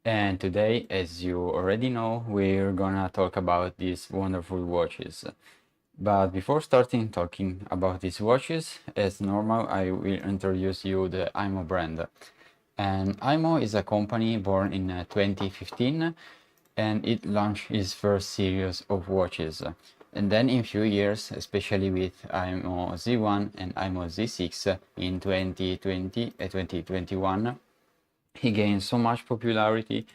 And today, as you already know, we're gonna talk about these wonderful watches. But before starting talking about these watches, as normal, I will introduce you the imoo brand. And imoo is a company born in 2015, and it launched its first series of watches. And then in few years, especially with imoo Z1 and imoo Z6 in 2020 and 2021, he gained so much popularity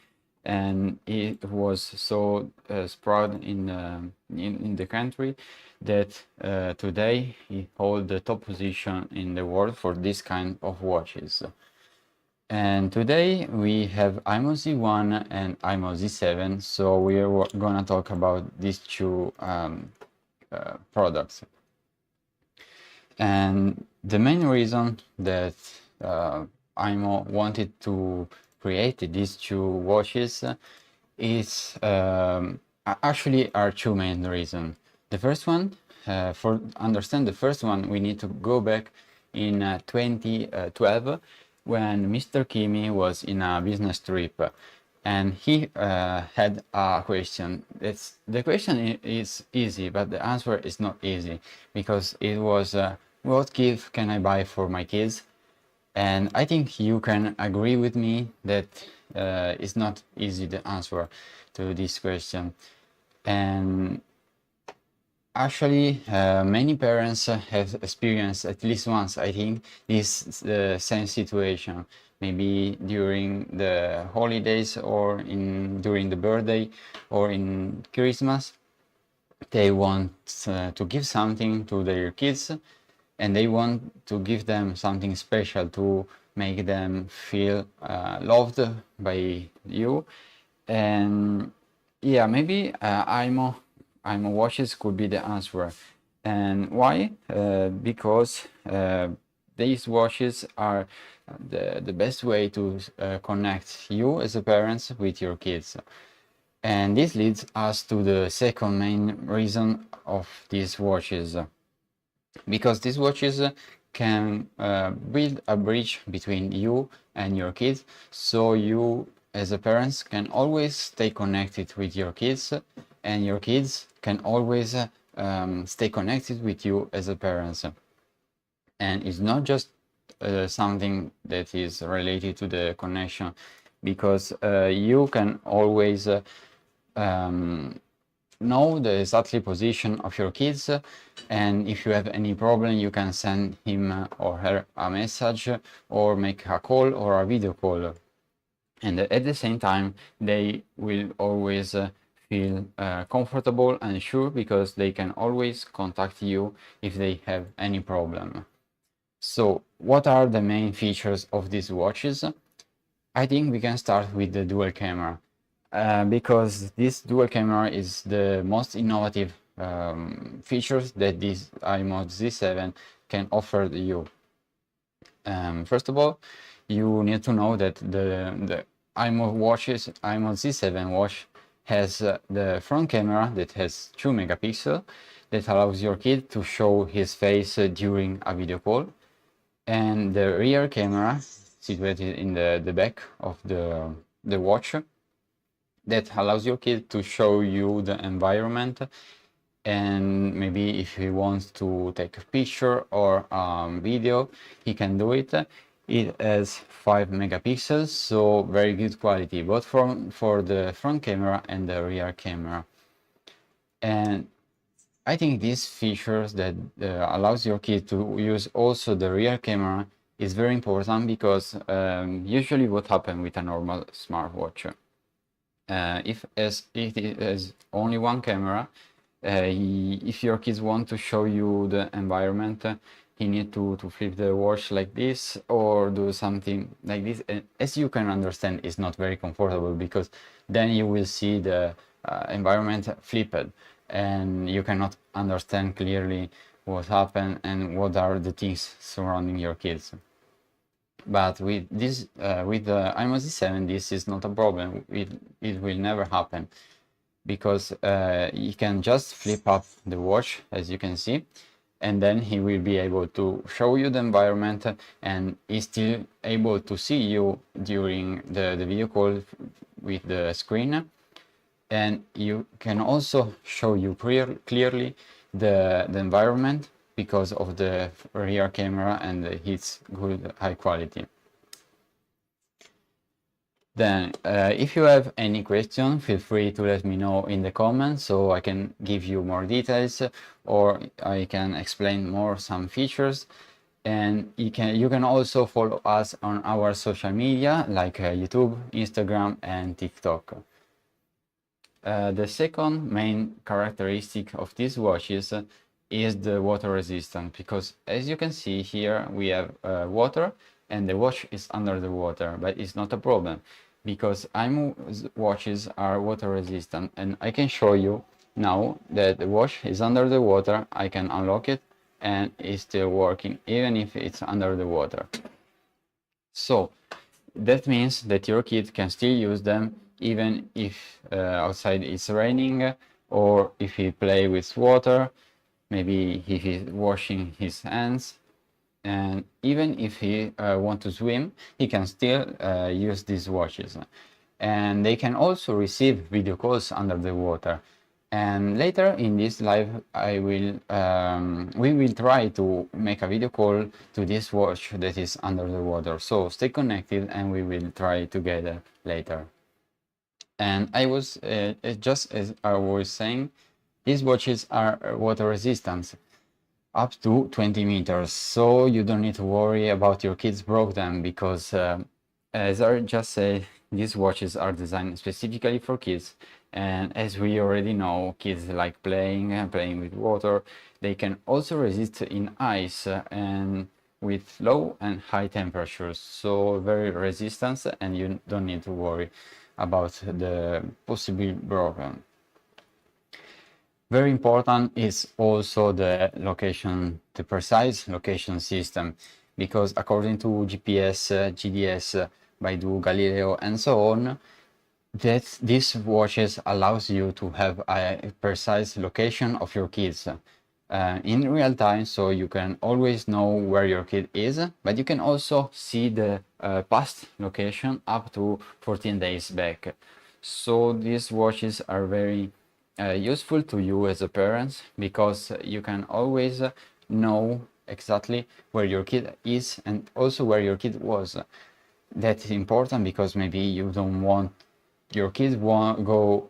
and it was so spread in the country that today he holds the top position in the world for this kind of watches. And today we have imoo Z1 and imoo Z7, so we are gonna talk about these two products. And the main reason that imoo wanted to create these two watches is actually are two main reasons. The first one, for understand the first one, we need to go back in 2012 when Mr. Kimi was in a business trip and he had a question. The question is easy, but the answer is not easy because it was what gift can I buy for my kids? And I think you can agree with me that it's not easy the answer to this question. And actually, many parents have experienced at least once, I think, this same situation. Maybe during the holidays or during the birthday or in Christmas, they want to give something to their kids and they want to give them something special to make them feel loved by you. And yeah, maybe imoo watches could be the answer. And why? Because these watches are the best way to connect you as a parent with your kids. And this leads us to the second main reason of these watches. Because these watches can build a bridge between you and your kids, so you as a parent can always stay connected with your kids and your kids can always stay connected with you as a parent. And it's not just something that is related to the connection, because you can always know the exactly position of your kids, and if you have any problem you can send him or her a message or make a call or a video call, and at the same time they will always feel comfortable and sure because they can always contact you if they have any problem. So what are the main features of these watches? I think we can start with the dual camera. Because this dual camera is the most innovative features that this imoo Z7 can offer you. First of all, you need to know that the imoo Z7 watch has the front camera that has 2 megapixels that allows your kid to show his face during a video call, and the rear camera situated in the back of the watch that allows your kid to show you the environment, and maybe if he wants to take a picture or video, he can do it. It has 5 megapixels, so very good quality, both for the front camera and the rear camera. And I think these features that allows your kid to use also the rear camera is very important, because usually what happens with a normal smartwatch, if it has only one camera, if your kids want to show you the environment, he need to flip the watch like this or do something like this. And as you can understand, it's not very comfortable, because then you will see the environment flipped and you cannot understand clearly what happened and what are the things surrounding your kids. But with this, with the imoo Z7, this is not a problem. It will never happen, because you can just flip up the watch, as you can see, and then he will be able to show you the environment, and he's still able to see you during the video call with the screen, and you can also show you clearly the environment because of the rear camera and its good high quality. Then if you have any question, feel free to let me know in the comments so I can give you more details, or I can explain more some features. And you can also follow us on our social media like YouTube, Instagram and TikTok. The second main characteristic of these watches is the water resistance, because as you can see here we have water and the watch is under the water, but it's not a problem because imoo watches are water resistant, and I can show you now that the watch is under the water. I can unlock it and it's still working even if it's under the water. So that means that your kid can still use them even if outside it's raining, or if he play with water, maybe if he's washing his hands, and even if he want to swim, he can still use these watches. And they can also receive video calls under the water. And later in this live, we will try to make a video call to this watch that is under the water. So stay connected and we will try together later. And I was just as I was saying, these watches are water resistant up to 20 meters, so you don't need to worry about your kids broke them, because as I just said, these watches are designed specifically for kids, and as we already know, kids like playing with water. They can also resist in ice and with low and high temperatures, so very resistant, and you don't need to worry about the possible broken. Very important is also the location, the precise location system, because according to GPS, GDS, Baidu, Galileo, and so on, that these watches allows you to have a precise location of your kids in real time, so you can always know where your kid is, but you can also see the past location up to 14 days back. So these watches are very useful to you as a parent, because you can always know exactly where your kid is and also where your kid was. That's important because maybe you don't want your kid go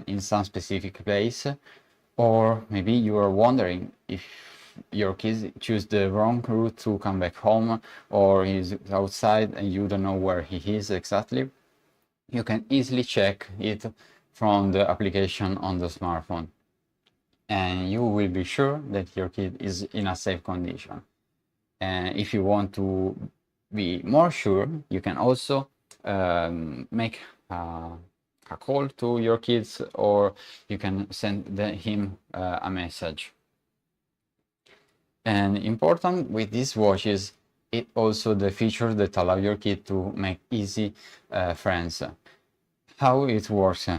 in some specific place, or maybe you are wondering if your kids choose the wrong route to come back home, or he's outside and you don't know where he is exactly. You can easily check it from the application on the smartphone, and you will be sure that your kid is in a safe condition. And if you want to be more sure, you can also make a call to your kids, or you can send him a message. And important with these watches, it also the feature that allow your kid to make easy friends. How it works?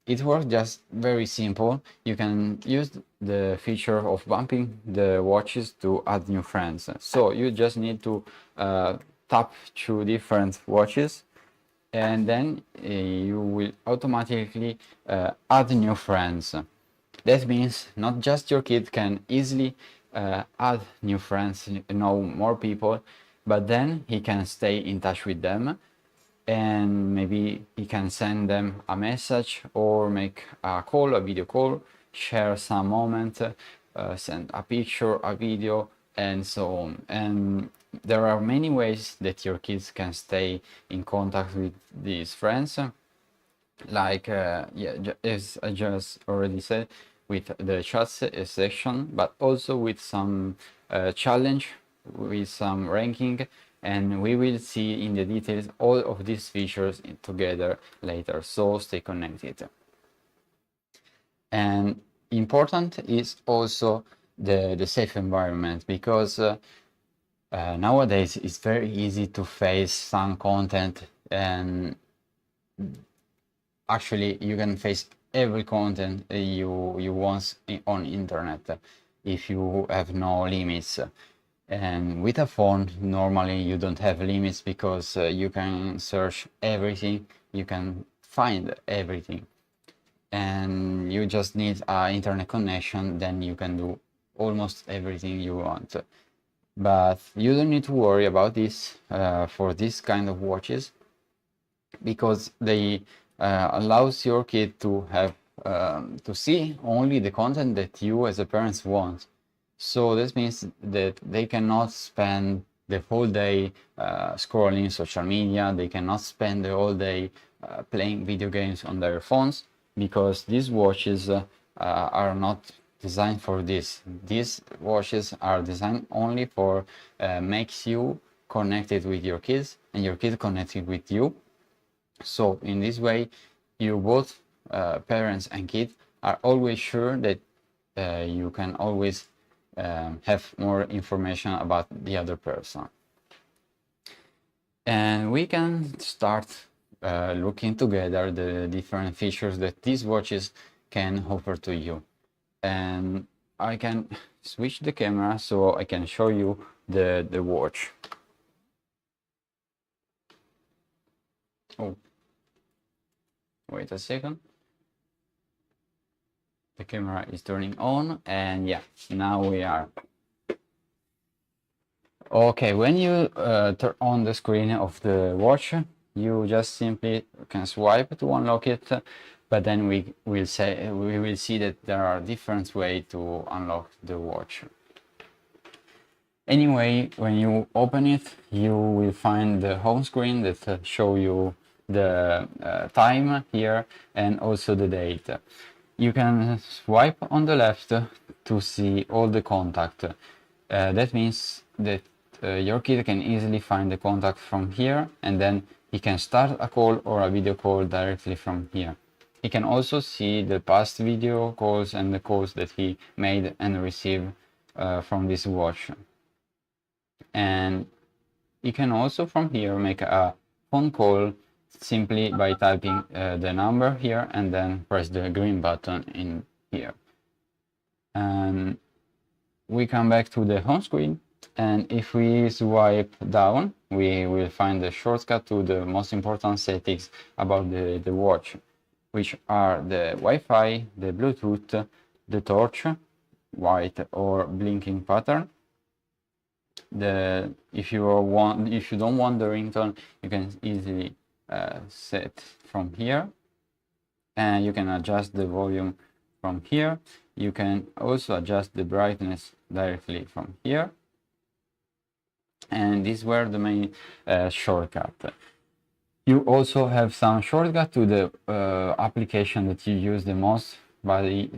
It works just very simple. You can use the feature of bumping the watches to add new friends. So you just need to tap 2 different watches, and then you will automatically add new friends. That means not just your kid can easily add new friends, know more people, but then he can stay in touch with them, and maybe he can send them a message or make a call, a video call, share some moment, send a picture, a video, and so on. And there are many ways that your kids can stay in contact with these friends, like as I just already said, with the chat section, but also with some challenge, with some ranking, and we will see in the details all of these features together later, so stay connected. And important is also the safe environment, because nowadays it's very easy to face some content, and actually you can face every content you want on internet if you have no limits. And with a phone, normally you don't have limits, because you can search everything, you can find everything, and you just need an internet connection, then you can do almost everything you want. But you don't need to worry about this for this kind of watches, because they allows your kid to have to see only the content that you as a parent want. So this means that they cannot spend the whole day scrolling social media, they cannot spend the whole day playing video games on their phones, because these watches are not designed for this. These watches are designed only for makes you connected with your kids and your kid connected with you. So in this way, you both parents and kids are always sure that you can always have more information about the other person. And we can start looking together the different features that these watches can offer to you. And I can switch the camera so I can show you the watch. Oh, wait a second. The camera is turning on, and yeah, now we are. Okay, when you turn on the screen of the watch, you just simply can swipe to unlock it, but then we will see that there are different ways to unlock the watch. Anyway, when you open it, you will find the home screen that show you the time here and also the date. You can swipe on the left to see all the contact. That means that your kid can easily find the contact from here, and then he can start a call or a video call directly from here. He can also see the past video calls and the calls that he made and received from this watch. And he can also from here make a phone call simply by typing the number here and then press the green button in here. And we come back to the home screen, and if we swipe down, we will find the shortcut to the most important settings about the watch, which are the Wi-Fi, the Bluetooth, the torch, white or blinking pattern. If you don't want the ringtone, you can easily set from here, and you can adjust the volume from here. You can also adjust the brightness directly from here, and these were the main shortcut. You also have some shortcut to the application that you use the most by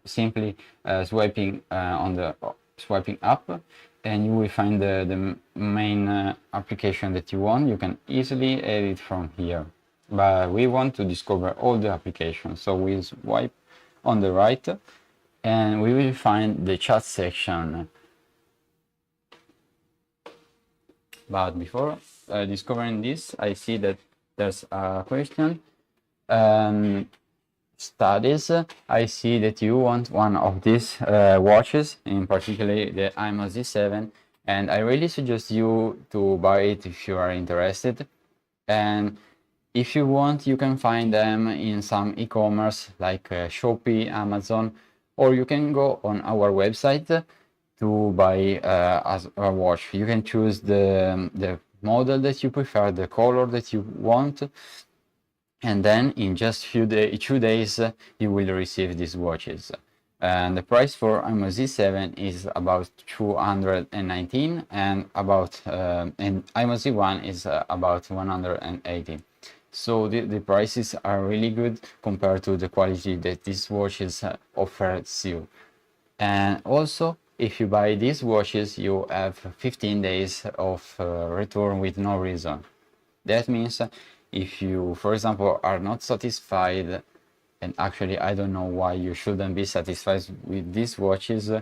simply swiping up, and you will find the main application that you want. You can easily edit from here, but we want to discover all the applications, so we swipe on the right and we will find the chat section. But before discovering this, I see that there's a question. Studies, I see that you want one of these watches, in particular the imoo Z7, and I really suggest you to buy it if you are interested. And if you want, you can find them in some e-commerce like Shopee, Amazon, or you can go on our website to buy a watch. You can choose the model that you prefer, the color that you want, and then in just 2 days you will receive these watches. And the price for imoo Z7 is about 219, and imoo Z1 is about 180. So the prices are really good compared to the quality that these watches offers you. And also, if you buy these watches, you have 15 days of return with no reason. That means if you, for example, are not satisfied, and actually I don't know why you shouldn't be satisfied with these watches,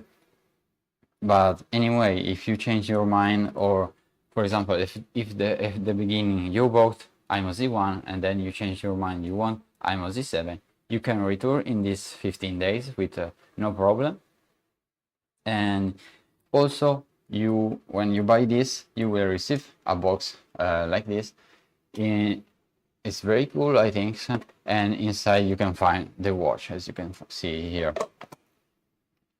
but anyway, if you change your mind, or for example, if at the beginning you bought imoo Z1 and then you change your mind, you want imoo Z7, you can return in these 15 days with no problem. And also, when you buy this, you will receive a box like this. It's very cool, I think. and inside you can find the watch, as you can see here.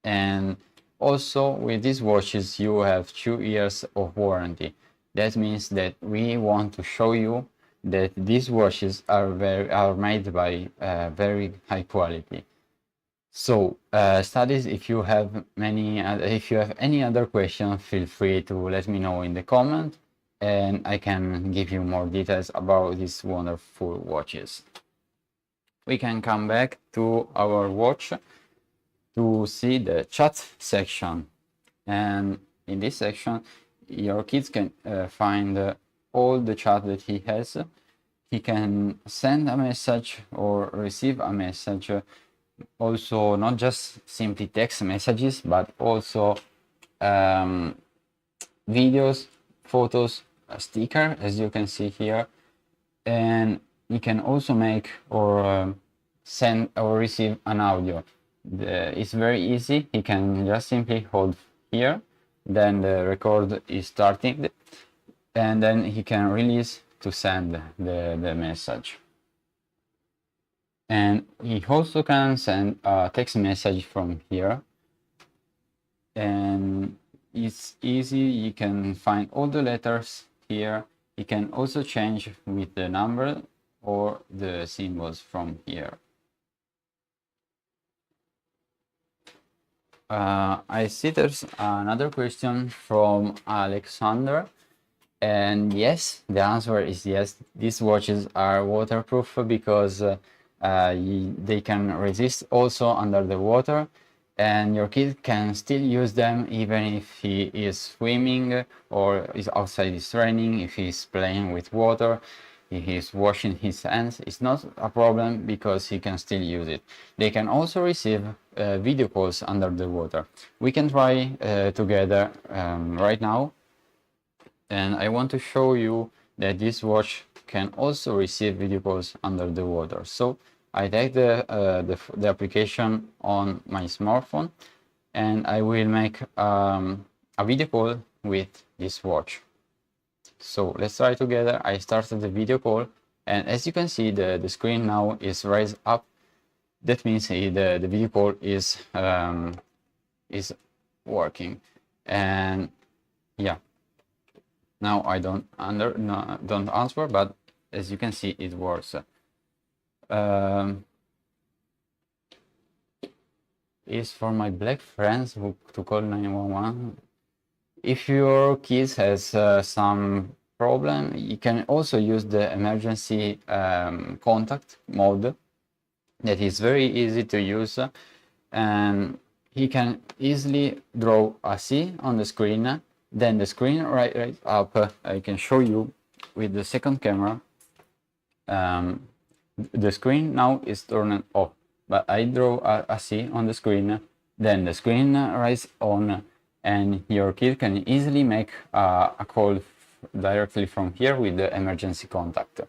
And also with these watches you have 2 years of warranty. That means that we want to show you that these watches are made by very high quality. So studies, if you have any other question, feel free to let me know in the comment, and I can give you more details about these wonderful watches. We can come back to our watch to see the chat section, and in this section your kids can find all the chat that he has. He can send a message or receive a message, also not just simply text messages, but also videos, photos, a sticker, as you can see here, and you can also make or send or receive an audio. It's very easy. He can just simply hold here, then the record is starting, and then he can release to send the message. And he also can send a text message from here, and it's easy. You can find all the letters here. You can also change with the number or the symbols from here. I see there's another question from Alexander, and yes, the answer is yes. These watches are waterproof because they can resist also under the water, and your kid can still use them even if he is swimming or is outside, is raining, if he's playing with water, if he's washing his hands. It's not a problem because he can still use it. They can also receive video calls under the water. We can try together right now, and I want to show you that this watch can also receive video calls under the water. So I take the application on my smartphone, and I will make a video call with this watch. So let's try together. I started the video call, and as you can see, the screen now is raised up. That means the video call is working. And yeah, now I don't answer, but as you can see, it works. Is for my black friends to call 911. If your kids has some problem, you can also use the emergency contact mode. That is very easy to use, and he can easily draw a C on the screen. Then the screen right up, I can show you with the second camera. The screen now is turned off, but I draw a C on the screen, then the screen rises on, and your kid can easily make a call directly from here with the emergency contact.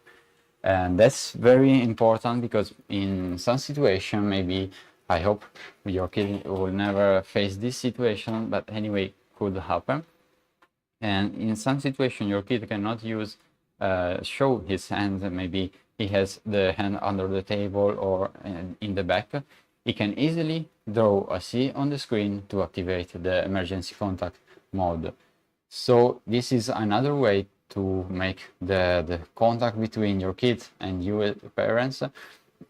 And that's very important because in some situation, maybe, I hope your kid will never face this situation, but anyway, could happen. And in some situation, your kid cannot use show his hand. Maybe he has the hand under the table or in the back. He can easily draw a C on the screen to activate the emergency contact mode. So this is another way to make the contact between your kids and you as parents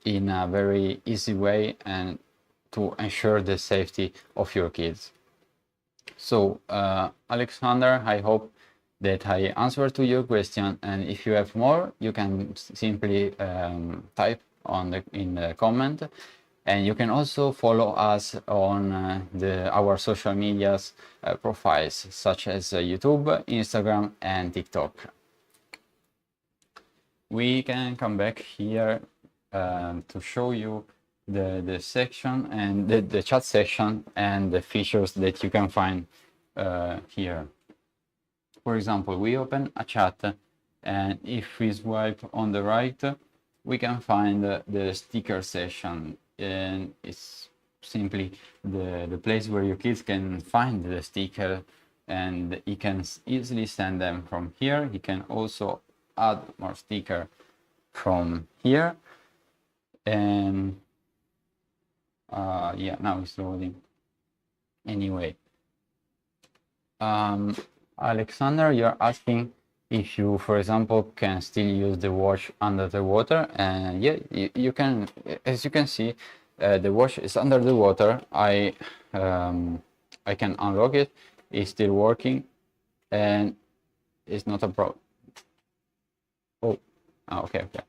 in a very easy way, and to ensure the safety of your kids. So Alexander, I hope that I answered to your question, and if you have more, you can simply type in the comment, and you can also follow us on our social medias profiles, such as YouTube, Instagram, and TikTok. We can come back here to show you the section and the chat section and the features that you can find here. For example, we open a chat, and if we swipe on the right, we can find the sticker section, and it's simply the place where your kids can find the sticker, and you can easily send them from here. You can also add more sticker from here, And yeah, now it's loading. Anyway, Alexander, you're asking if you, for example, can still use the watch under the water. And yeah, you can. As you can see, the watch is under the water. I can unlock it. It's still working, and it's not a problem. Oh, okay, okay.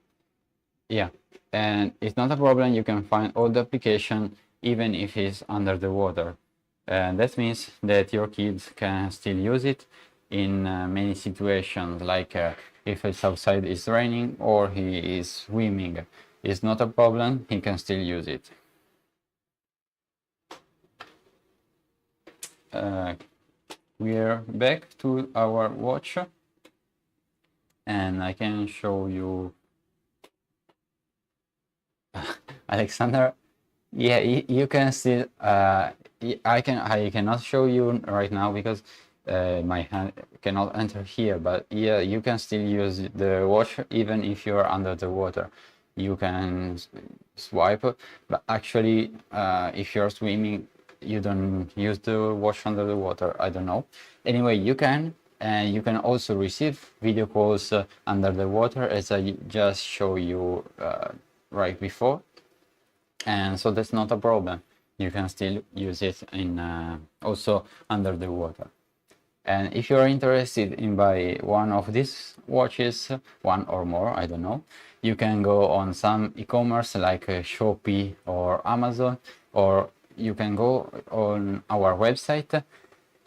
Yeah, and it's not a problem. You can find all the application even if it's under the water. And that means that your kids can still use it in many situations, like if it's outside it's raining or he is swimming. It's not a problem, he can still use it. We're back to our watch, and I can show you Alexander. Yeah, you can still I cannot show you right now because my hand cannot enter here, but yeah, you can still use the watch even if you're under the water. You can swipe, but actually if you're swimming you don't use the watch under the water. I don't know. Anyway, you can, and you can also receive video calls under the water, as I just showed you right before. And so that's not a problem. You can still use it in also under the water. And if you're interested in buy one of these watches, one or more, I don't know, you can go on some e-commerce like Shopee or Amazon, or you can go on our website,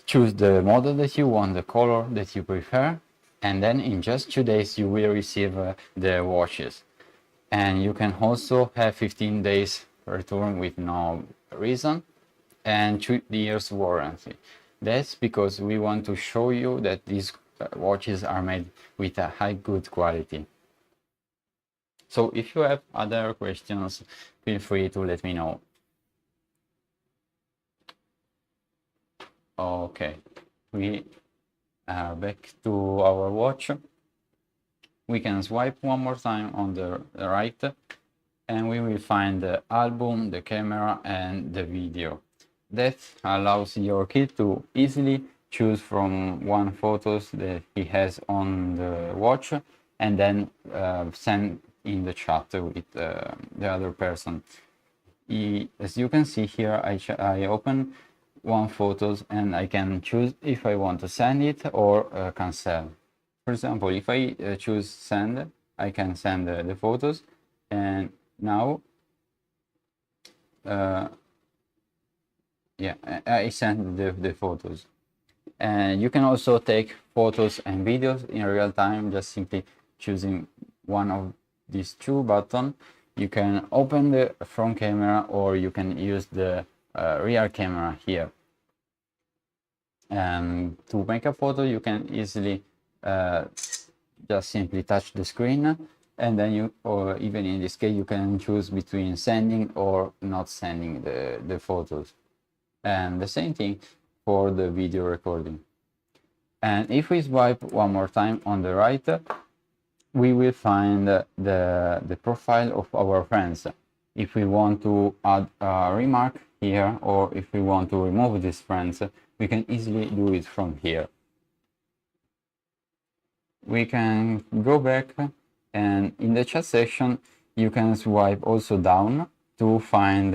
choose the model that you want, the color that you prefer, and then in just 2 days you will receive the watches. And you can also have 15 days return with no reason and 2 years warranty. That's because we want to show you that these watches are made with a high good quality. So if you have other questions, feel free to let me know. Okay, we are back to our watch. We can swipe one more time on the right, and we will find the album, the camera, and the video. That allows your kid to easily choose from one photos that he has on the watch, and then send in the chat with the other person. As you can see here, I open one photos and I can choose if I want to send it or cancel. For example, if I choose send, I can send the photos, and now yeah, I send the photos. And you can also take photos and videos in real time, just simply choosing one of these two buttons. You can open the front camera, or you can use the rear camera here. And to make a photo, you can easily just simply touch the screen, and then you, or even in this case, you can choose between sending or not sending the photos. And the same thing for the video recording. And if we swipe one more time on the right, we will find the profile of our friends. If we want to add a remark here, or if we want to remove these friends, we can easily do it from here. We can go back, and in the chat section you can swipe also down to find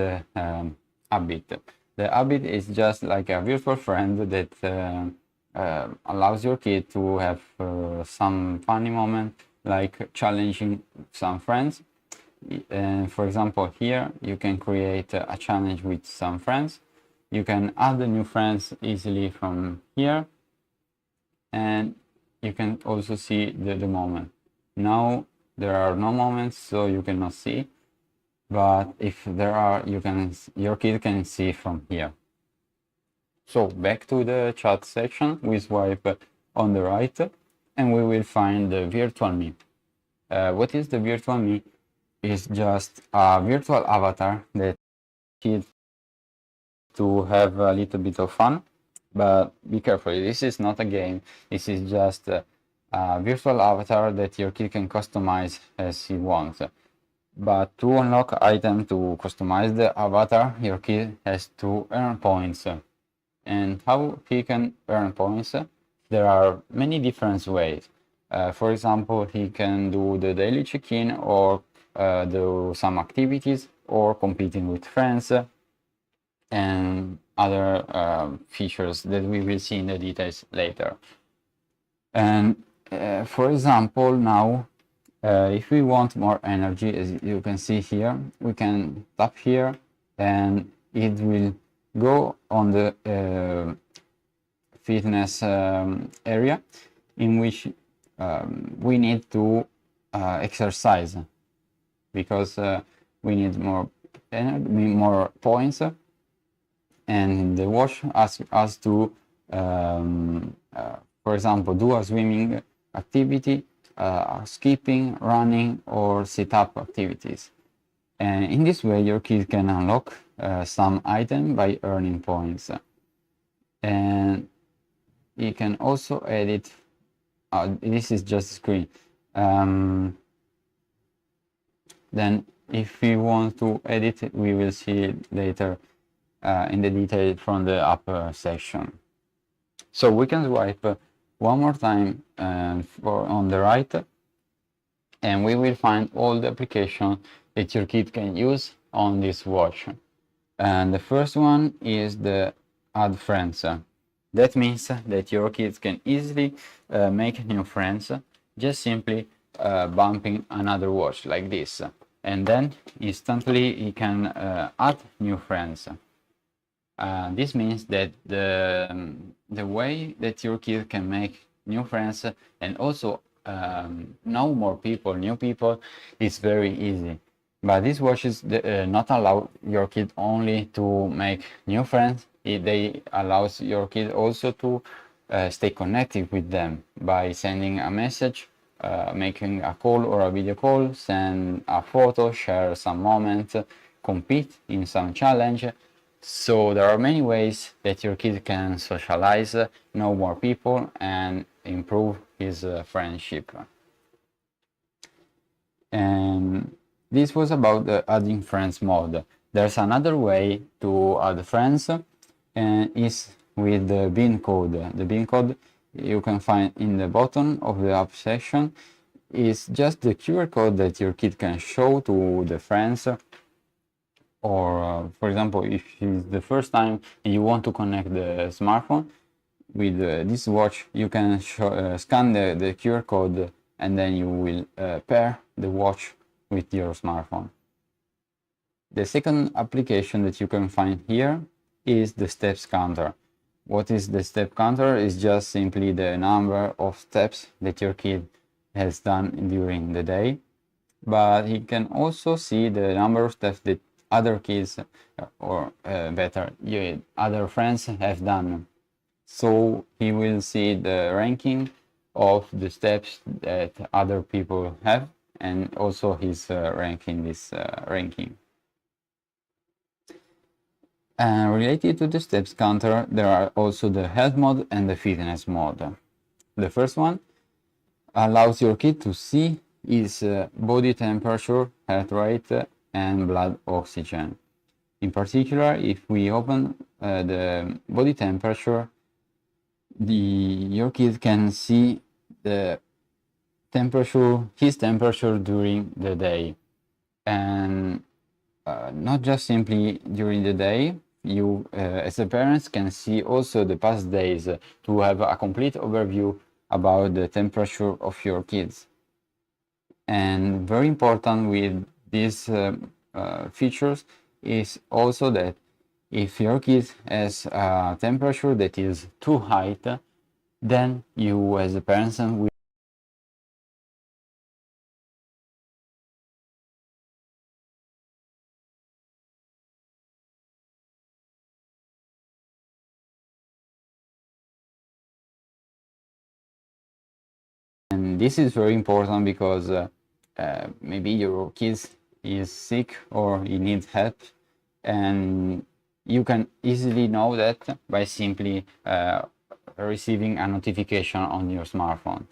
Habit. The Habit is just like a virtual friend that allows your kid to have some funny moment, like challenging some friends. And for example, here you can create a challenge with some friends. You can add the new friends easily from here, and you can also see the moment. Now there are no moments, so you cannot see, but if there are, your kid can see from here. So back to the chat section, we swipe on the right, and we will find the virtual me. What is the virtual me? It's just a virtual avatar that kids to have a little bit of fun. But be careful, this is not a game. This is just a virtual avatar that your kid can customize as he wants. But to unlock item to customize the avatar, your kid has to earn points. And how he can earn points? There are many different ways. For example, he can do the daily check-in, or do some activities, or competing with friends, and other features that we will see in the details later. And for example, now if we want more energy, as you can see here, we can tap here and it will go on the fitness area in which we need to exercise, because we need more energy, more points, and the watch asks us to for example, do a swimming activity, skipping, running, or sit-up activities. And in this way, your kid can unlock some item by earning points. And you can also edit. This is just a screen. Then, if we want to edit it, we will see it later in the detail from the upper section. So we can swipe one more time on the right, and we will find all the applications that your kid can use on this watch. And the first one is the add friends. That means that your kids can easily make new friends just simply bumping another watch like this, and then instantly he can add new friends. This means that the way that your kid can make new friends and also know more people, new people, is very easy. But these watches not allow your kid only to make new friends. They allows your kid also to stay connected with them by sending a message, making a call or a video call, send a photo, share some moment, compete in some challenge. So there are many ways that your kid can socialize, know more people, and improve his friendship. And this was about the adding friends mode. There's another way to add friends, and is with the bin code. The bin code you can find in the bottom of the app section. Is just the QR code that your kid can show to the friends. Or for example, if it's the first time you want to connect the smartphone with this watch, you can scan the QR code, and then you will pair the watch with your smartphone. The second application that you can find here is the steps counter. What is the step counter? Is just simply the number of steps that your kid has done during the day, but he can also see the number of steps that other kids, or better, other friends have done. So he will see the ranking of the steps that other people have, and also his rank in this ranking. And related to the steps counter, there are also the health mode and the fitness mode. The first one allows your kid to see his body temperature, heart rate, and blood oxygen. In particular, if we open the body temperature, your kid can see the temperature, his temperature during the day, and not just simply during the day. You, as a parents, can see also the past days to have a complete overview about the temperature of your kids. And very important with these features is also that if your kid has a temperature that is too high, then you as a parent will and this is very important because maybe your kid is sick or he needs help, and you can easily know that by simply receiving a notification on your smartphone,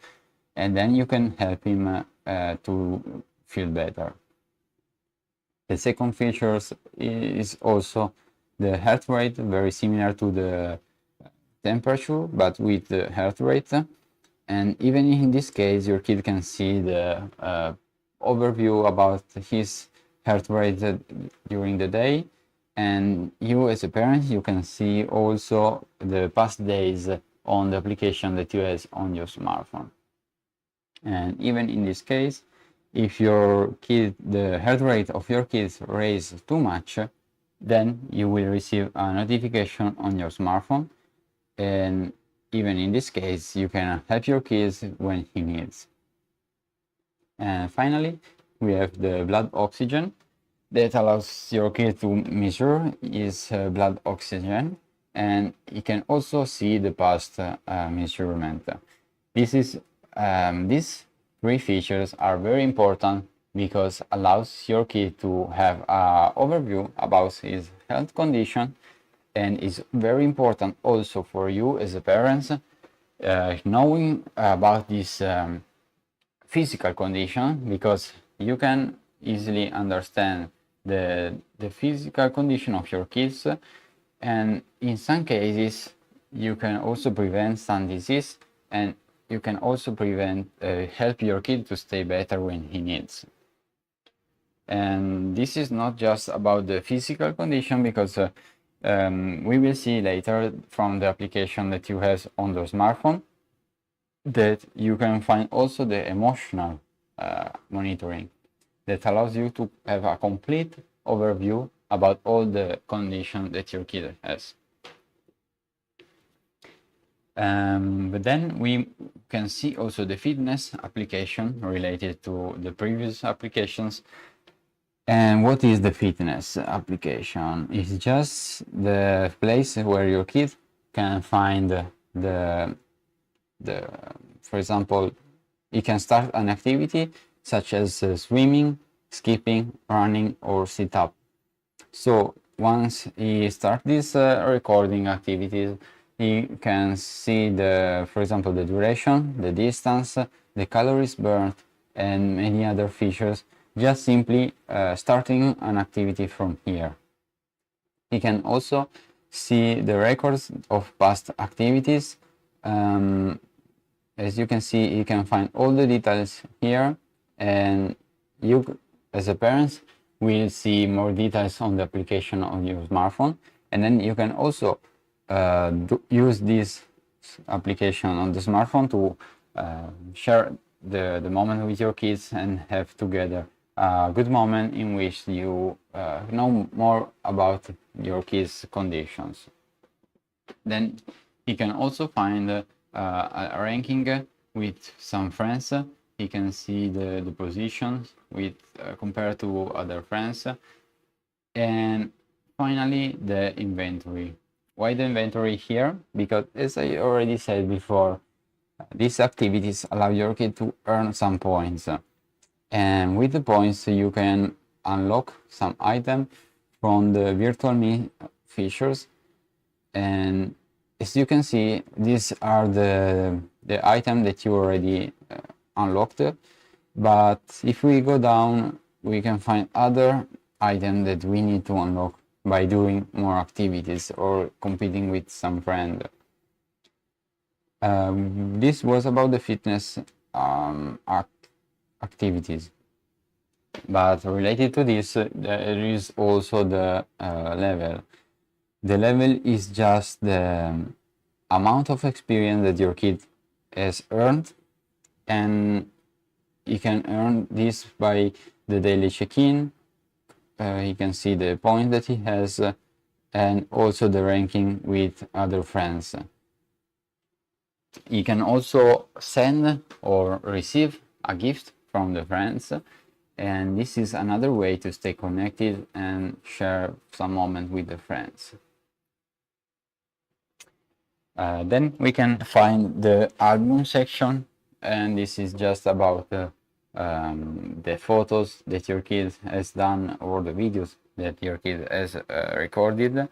and then you can help him to feel better. The second feature is also the heart rate, very similar to the temperature, but with the heart rate. And even in this case, your kid can see the overview about his heart rate during the day. And you as a parent, you can see also the past days on the application that you have on your smartphone. And even in this case, if your kid, the heart rate of your kids raises too much, then you will receive a notification on your smartphone. And even in this case, you can help your kids when he needs. And finally, we have the blood oxygen that allows your kid to measure his blood oxygen, and you can also see the past measurement. These three features are very important because allows your kid to have an overview about his health condition, and is very important also for you as a parent, knowing about this physical condition, because you can easily understand the physical condition of your kids, and in some cases you can also prevent some disease, and you can also prevent help your kid to stay better when he needs. And this is not just about the physical condition, because we will see later from the application that you have on the smartphone that you can find also the emotional monitoring that allows you to have a complete overview about all the conditions that your kid has. But then we can see also the fitness application related to the previous applications. And what is the fitness application? It's just the place where your kid can find for example, he can start an activity such as swimming, skipping, running, or sit up. So once he starts these recording activities, he can see for example, the duration, the distance, the calories burned, and many other features, just simply starting an activity from here. He can also see the records of past activities. As you can see, you can find all the details here, and you as a parent will see more details on the application on your smartphone. And then you can also use this application on the smartphone to share the moment with your kids and have together a good moment in which you know more about your kids' conditions. Then you can also find a ranking with some friends. You can see the positions with compared to other friends. And finally, the inventory. Why the inventory here? Because as I already said before, these activities allow your kid to earn some points. And with the points, you can unlock some items from the virtual me features. And as you can see, these are the items that you already unlocked. But if we go down, we can find other items that we need to unlock by doing more activities or competing with some friend. This was about the fitness activities. But related to this, there is also the level. The level is just the amount of experience that your kid has earned, and you can earn this by the daily check-in. You can see the points that he has, and also the ranking with other friends. You can also send or receive a gift from the friends, and this is another way to stay connected and share some moment with the friends. Then we can find the album section, and this is just about the photos that your kid has done or the videos that your kid has recorded.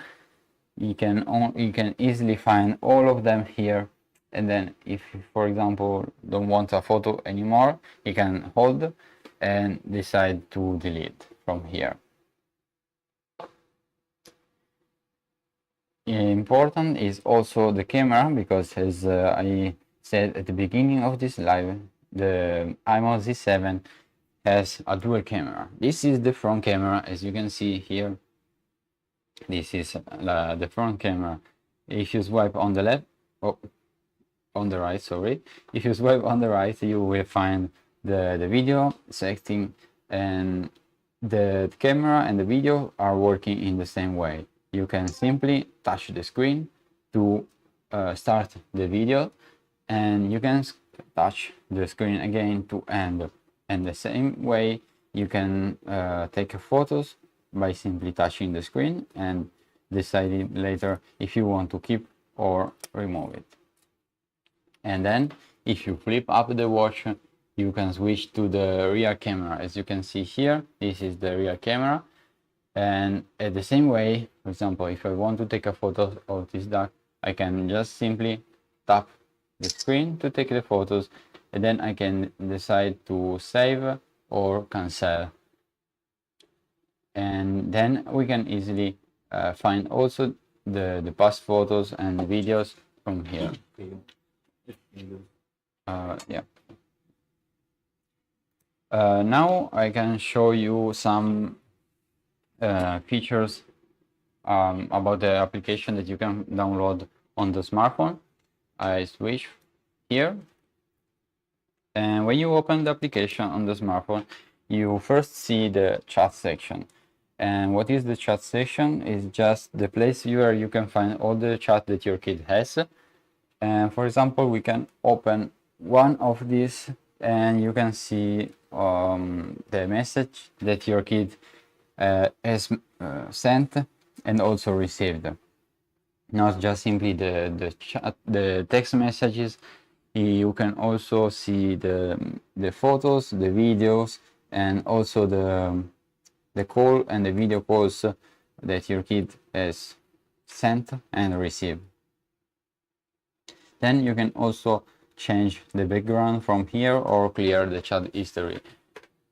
You can easily find all of them here, and then if, for example, don't want a photo anymore, you can hold and decide to delete from here. Important is also the camera, because as I said at the beginning of this live, the imoo Z7 has a dual camera. This is the front camera, as you can see here. This is the front camera. If you swipe on the left, oh, on the right, sorry. If you swipe on the right, you will find the video setting, and the camera and the video are working in the same way. You can simply touch the screen to start the video, and you can touch the screen again to end. And the same way you can take photos by simply touching the screen and deciding later if you want to keep or remove it. And then if you flip up the watch, you can switch to the rear camera. As you can see here, this is the rear camera. And at the same way, for example, if I want to take a photo of this duck, I can just simply tap the screen to take the photos, and then I can decide to save or cancel. And then we can easily find also the past photos and videos from here. Yeah. Now I can show you some features about the application that you can download on the smartphone. I switch here, and when you open the application on the smartphone, you first see the chat section. And what is the chat section? Is just the place where you can find all the chat that your kid has. And for example, we can open one of these, and you can see the message that your kid has sent and also received. Not just simply the text messages. You can also see the photos, the videos, and also the call and the video calls that your kid has sent and received. Then you can also change the background from here or clear the chat history.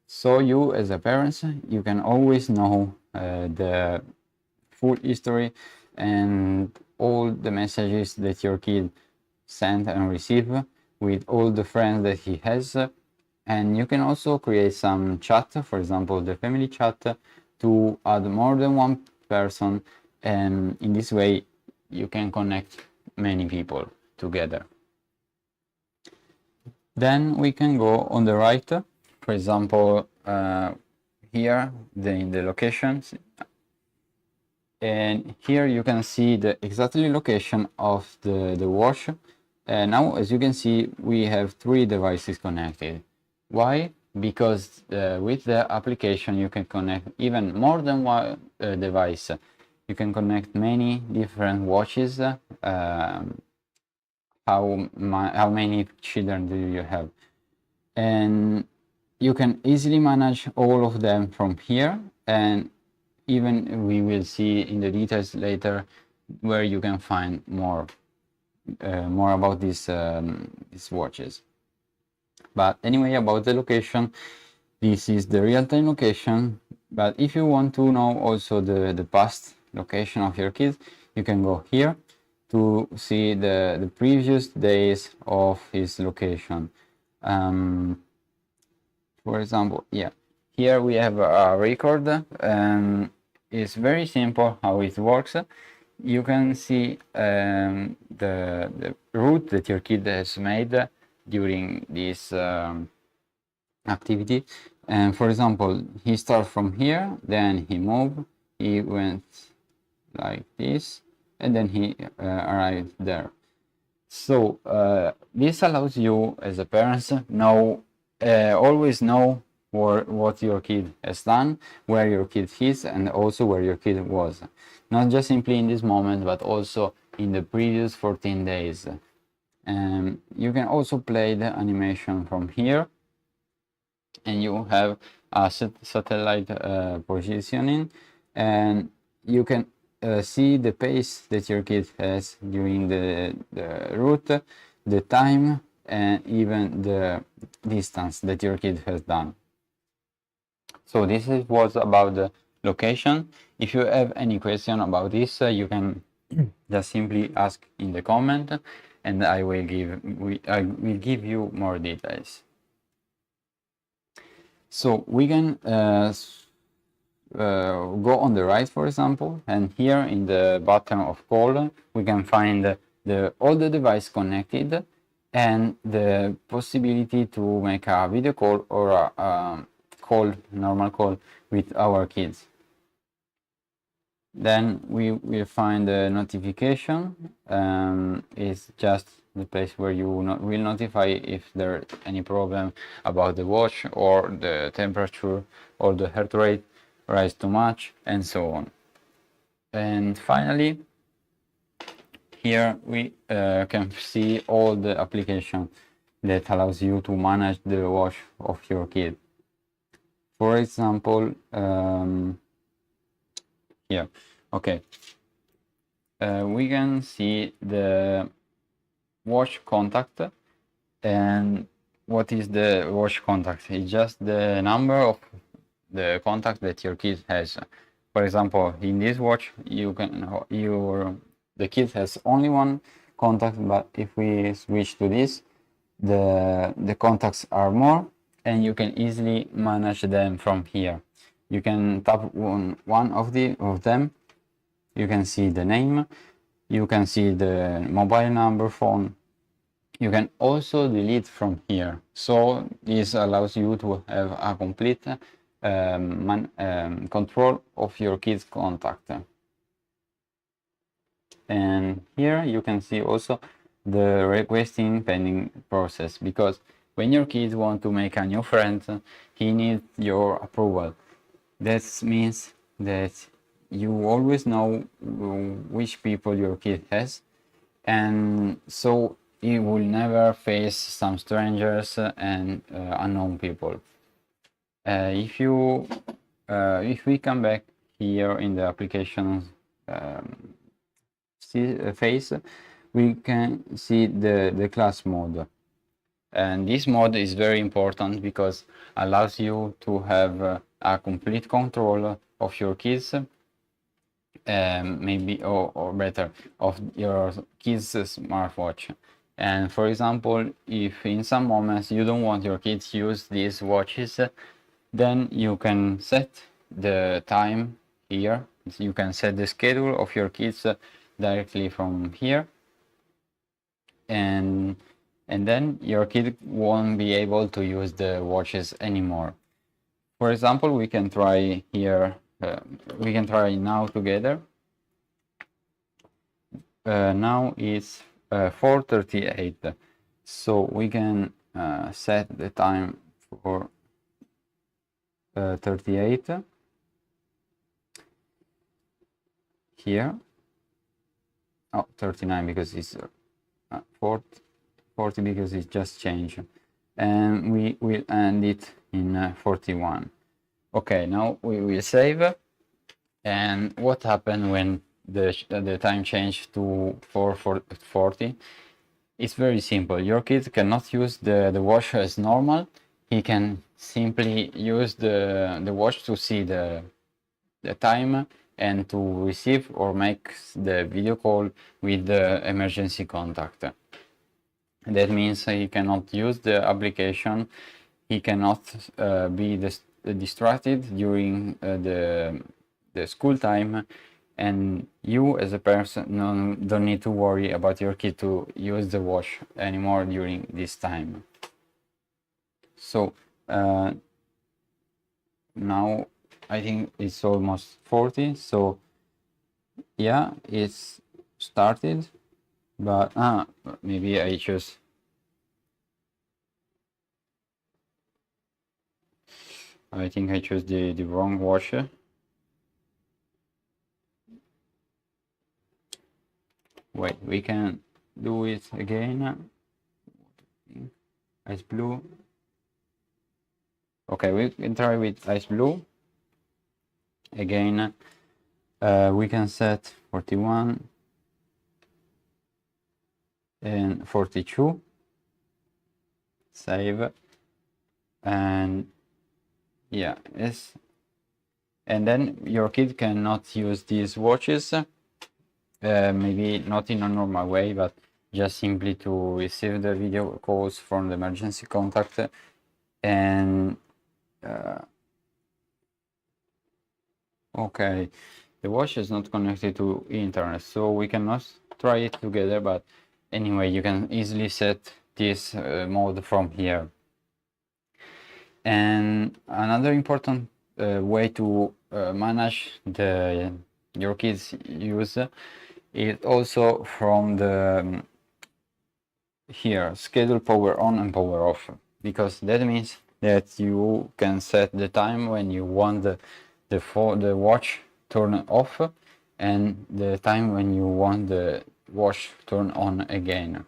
So you as a parent, you can always know the full history and all the messages that your kid sent and received with all the friends that he has. And you can also create some chat, for example, the family chat, to add more than one person. And in this way, you can connect many people together. Then we can go on the right, for example, here in the locations, and here you can see the exactly location of the watch. And now, as you can see, we have 3 devices connected. Why? Because with the application you can connect even more than one device. You can connect many different watches. How many children do you have? And you can easily manage all of them from here, and even we will see in the details later where you can find more about these watches. But anyway, about the location, this is the real-time location. But if you want to know also the past location of your kids, you can go here to see the previous days of his location. For example, yeah, here we have a record, and it's very simple how it works. You can see the route that your kid has made during this activity. And for example, he starts from here, then he moved, he went like this, and then he arrived there. So this allows you as a parent always know what your kid has done, where your kid is, and also where your kid was. Not just simply in this moment, but also in the previous 14 days. You can also play the animation from here, and you have a satellite positioning, and you can see the pace that your kid has during the route, the time, and even the distance that your kid has done. So this was about the location. If you have any question about this, you can just simply ask in the comment, and I will give you more details. So we can go on the right, for example, and here in the button of call, we can find all the device connected and the possibility to make a video call or a normal call with our kids. Then we will find the notification. It's just the place where you will notify if there's any problem about the watch or the temperature or the heart rate rise too much and so on. And finally, here we can see all the application that allows you to manage the watch of your kid. For example, here, okay, we can see the watch contact. And what is the watch contact? It's just the number of the contact that your kid has. For example, in this watch, the kid has only one contact, but if we switch to this, the contacts are more, and you can easily manage them from here. You can tap one of them. You can see the name. You can see the mobile number, phone. You can also delete from here. So this allows you to have a complete control of your kid's contact. And here you can see also the requesting pending process, because when your kids want to make a new friend, he needs your approval. That means that you always know which people your kid has, and so he will never face some strangers and unknown people. If we come back here in the application phase, we can see the class mode. And this mode is very important because allows you to have a complete control of your kids, maybe or better, of your kids' smartwatch. And for example, if in some moments you don't want your kids to use these watches, then you can set the time here. You can set the schedule of your kids directly from here, and then your kid won't be able to use the watches anymore. For example, we can try here, we can try now together. Now it's 4:38, so we can set the time for 38 here. Oh, 39 because it's 40 because it's just changed, and we will end it in 41. Okay, now we will save. And what happened when the time changed to 4:40? It's very simple. Your kid cannot use the watch as normal. He can simply use the watch to see the time and to receive or make the video call with the emergency contact. That means he cannot use the application. He cannot be distracted during the school time, and you as a person don't need to worry about your kid to use the watch anymore during this time. So now I think it's almost 40, so yeah, it's started, but maybe I choose. I think I chose the wrong watch. Wait, we can do it again. Ice blue. Okay, we can try with ice blue. Again, we can set 41 and 42. Save. And yeah, yes. And then your kid cannot use these watches maybe not in a normal way, but just simply to receive the video calls from the emergency contact. And okay, the watch is not connected to internet, so we cannot try it together, but anyway, you can easily set this mode from here. And another important way to manage your kids' use is also from the here schedule power on and power off, because that means that you can set the time when you want the watch turn off and the time when you want the watch turn on again.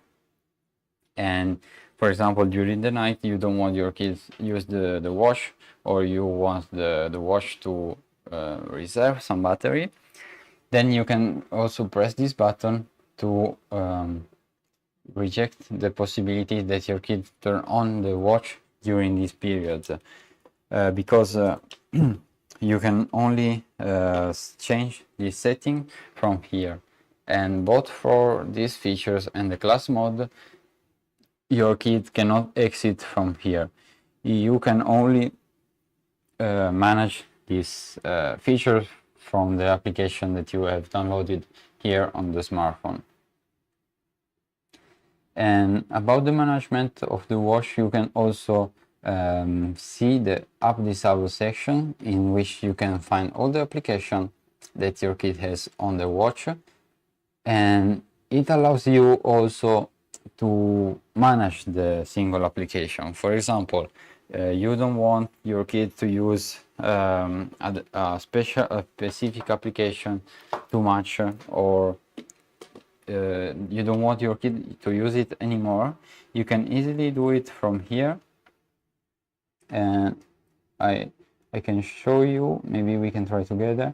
And for example, during the night you don't want your kids use the watch, or you want the watch to reserve some battery, then you can also press this button to reject the possibility that your kid turn on the watch during these periods, because you can only change this setting from here. And both for these features and the class mode, your kid cannot exit from here. You can only manage these features from the application that you have downloaded here on the smartphone. And about the management of the watch, you can also see the app disable section, in which you can find all the applications that your kid has on the watch, and it allows you also to manage the single application. For example, you don't want your kid to use a specific application too much, or you don't want your kid to use it anymore. You can easily do it from here, and I can show you. Maybe we can try together.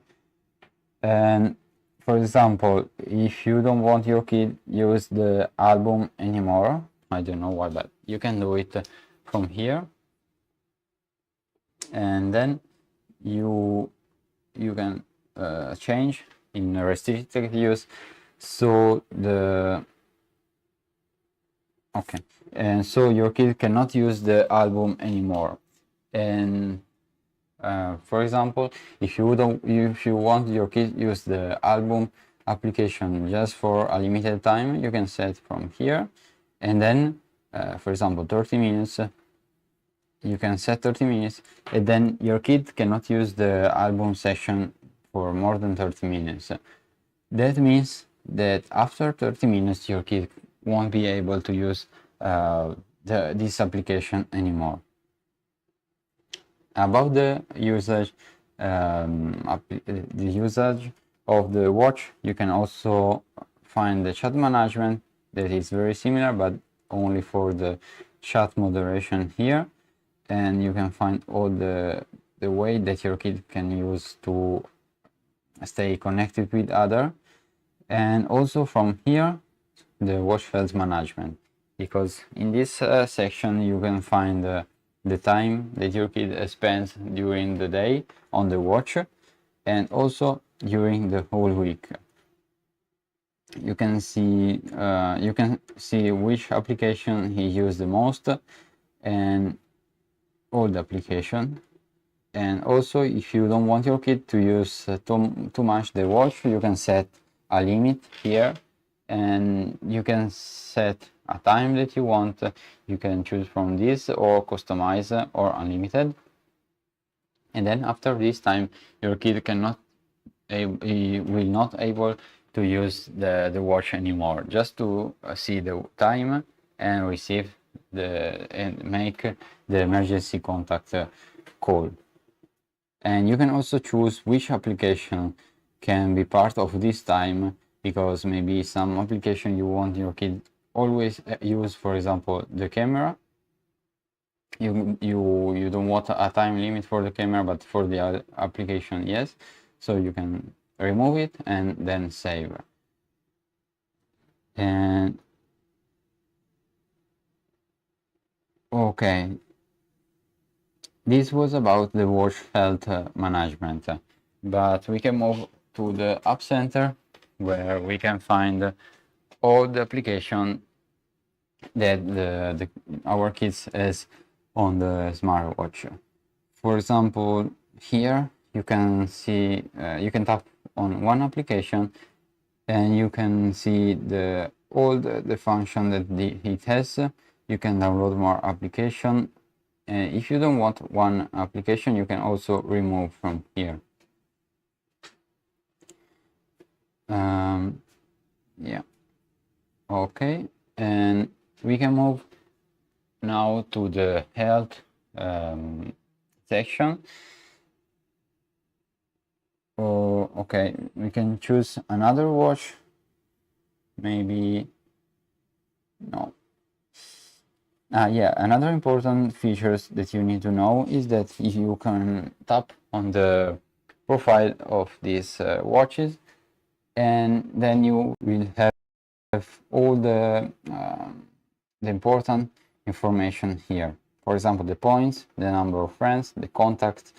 And for example, if you don't want your kid use the album anymore, I don't know why, but you can do it from here, and then you can change in restricted use. So and so your kid cannot use the album anymore. And for example, if you want your kid use the album application just for a limited time, you can set from here, and then for example 30 minutes, you can set 30 minutes, and then your kid cannot use the album section for more than 30 minutes. That means that after 30 minutes your kid won't be able to use this application anymore. About the usage of the watch, you can also find the chat management that is very similar, but only for the chat moderation here, and you can find all the way that your kid can use to stay connected with other. And also from here, the watch health management, because in this section you can find the time that your kid spends during the day on the watch, and also during the whole week. You can see which application he used the most, and all the application. And also, if you don't want your kid to use too much the watch, you can set a limit here, and you can set a time that you want. You can choose from this, or customize, or unlimited. And then after this time, your kid he will not able to use the watch anymore, just to see the time and receive and make the emergency contact call. And you can also choose which application can be part of this time, because maybe some application you want your kid always use, for example the camera. You don't want a time limit for the camera, but for the other application yes, so you can remove it and then save. And okay, this was about the watch health management, but we can move to the App Center, where we can find all the application that our kids has on the smartwatch. For example, here you can see you can tap on one application and you can see all the function that it has. You can download more application. If you don't want one application, you can also remove from here. Yeah, okay, and we can move now to the health section. Oh, okay, we can choose another watch, maybe no. Yeah, another important features that you need to know is that if you can tap on the profile of these watches, and then you will have all the important information here. For example, the points, the number of friends, the contact,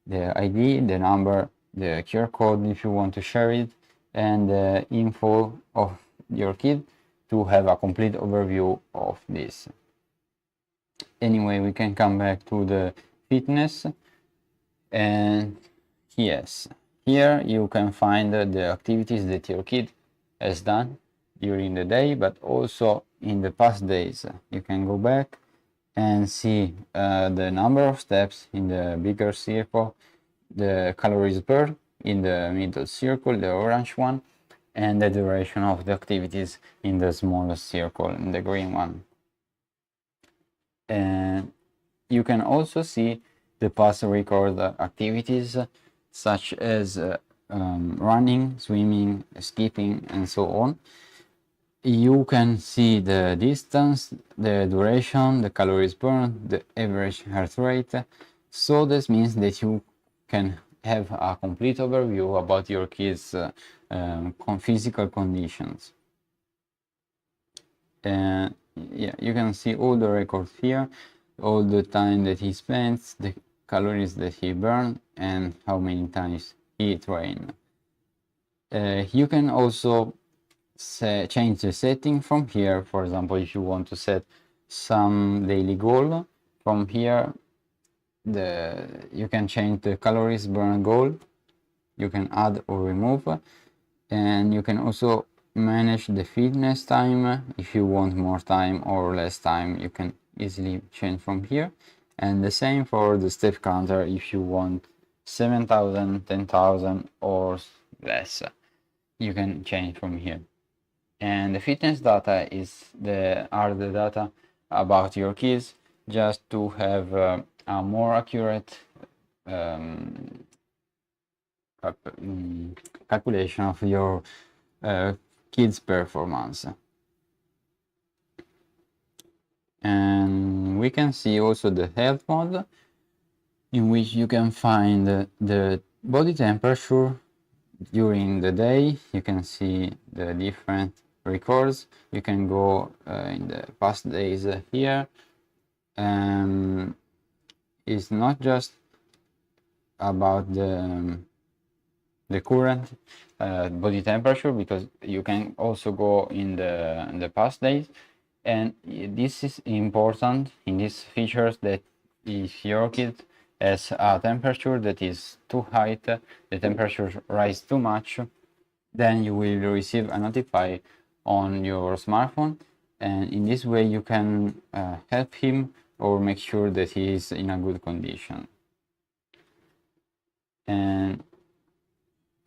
the ID, the number, the QR code if you want to share it, and the info of your kid to have a complete overview of this. Anyway, we can come back to the fitness, and yes, here you can find the activities that your kid has done during the day, but also in the past days. You can go back and see the number of steps in the bigger circle, the calories burned in the middle circle, the orange one, and the duration of the activities in the smallest circle, in the green one. And you can also see the past record activities such as running, swimming, skipping, and so on. You can see the distance, the duration, the calories burned, the average heart rate. So this means that you can have a complete overview about your kids' physical conditions. And yeah, you can see all the records here, all the time that he spends, the calories that he burned, and how many times he trained. You can also change the setting from here. For example, if you want to set some daily goal, from here you can change the calories burned goal. You can add or remove, and you can also manage the fitness time. If you want more time or less time, you can easily change from here. And the same for the step counter. If you want 7,000, 10,000 or less, you can change from here. And the fitness data are the data about your kids, just to have a more accurate calculation of your kids' performance. And we can see also the health mode, in which you can find the body temperature during the day. You can see the different records. You can go in the past days here. It's not just about the current body temperature, because you can also go in the past days. And this is important in these features, that if your kid has a temperature that is too high, the temperature rise too much, then you will receive a notify on your smartphone, and in this way you can help him or make sure that he is in a good condition. And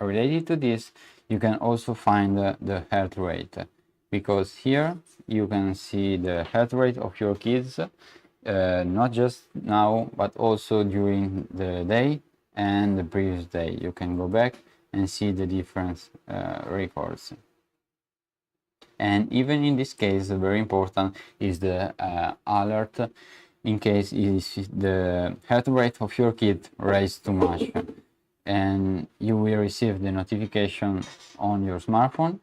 related to this, you can also find the heart rate, because here you can see the heart rate of your kids, not just now, but also during the day and the previous day. You can go back and see the different records. And even in this case, very important is the alert, in case the heart rate of your kid rises too much, and you will receive the notification on your smartphone,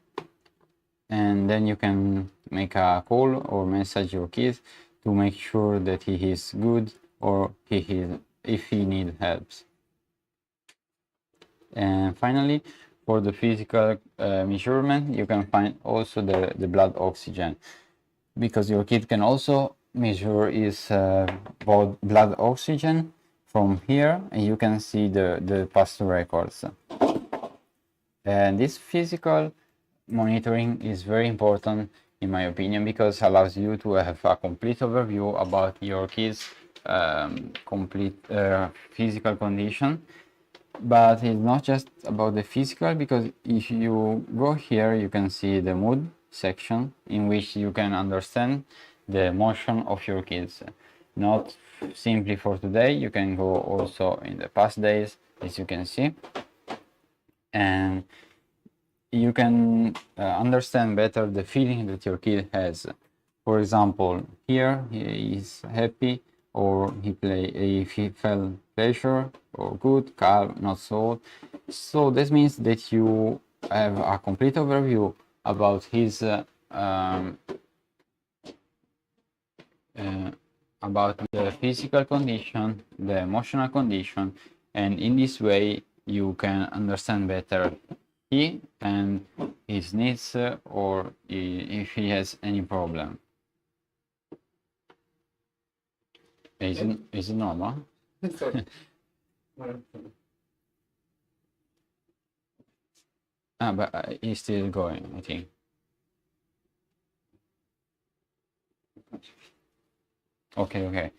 and then you can make a call or message your kid to make sure that he is good, or if he needs help. And finally, For the physical measurement, you can find also the blood oxygen, because your kid can also measure his blood oxygen from here, and you can see the past records. And this physical monitoring is very important in my opinion, because it allows you to have a complete overview about your kids complete physical condition. But it's not just about the physical, because if you go here you can see the mood section, in which you can understand the emotion of your kids, not simply for today, you can go also in the past days, as you can see, and you can understand better the feeling that your kid has. For example, here he is happy, or if he felt pleasure, or good, calm, not so. So this means that you have a complete overview about his about the physical condition, the emotional condition, and in this way you can understand better he and his needs, or if he has any problem. Is it normal? But he's still going, I think. Okay,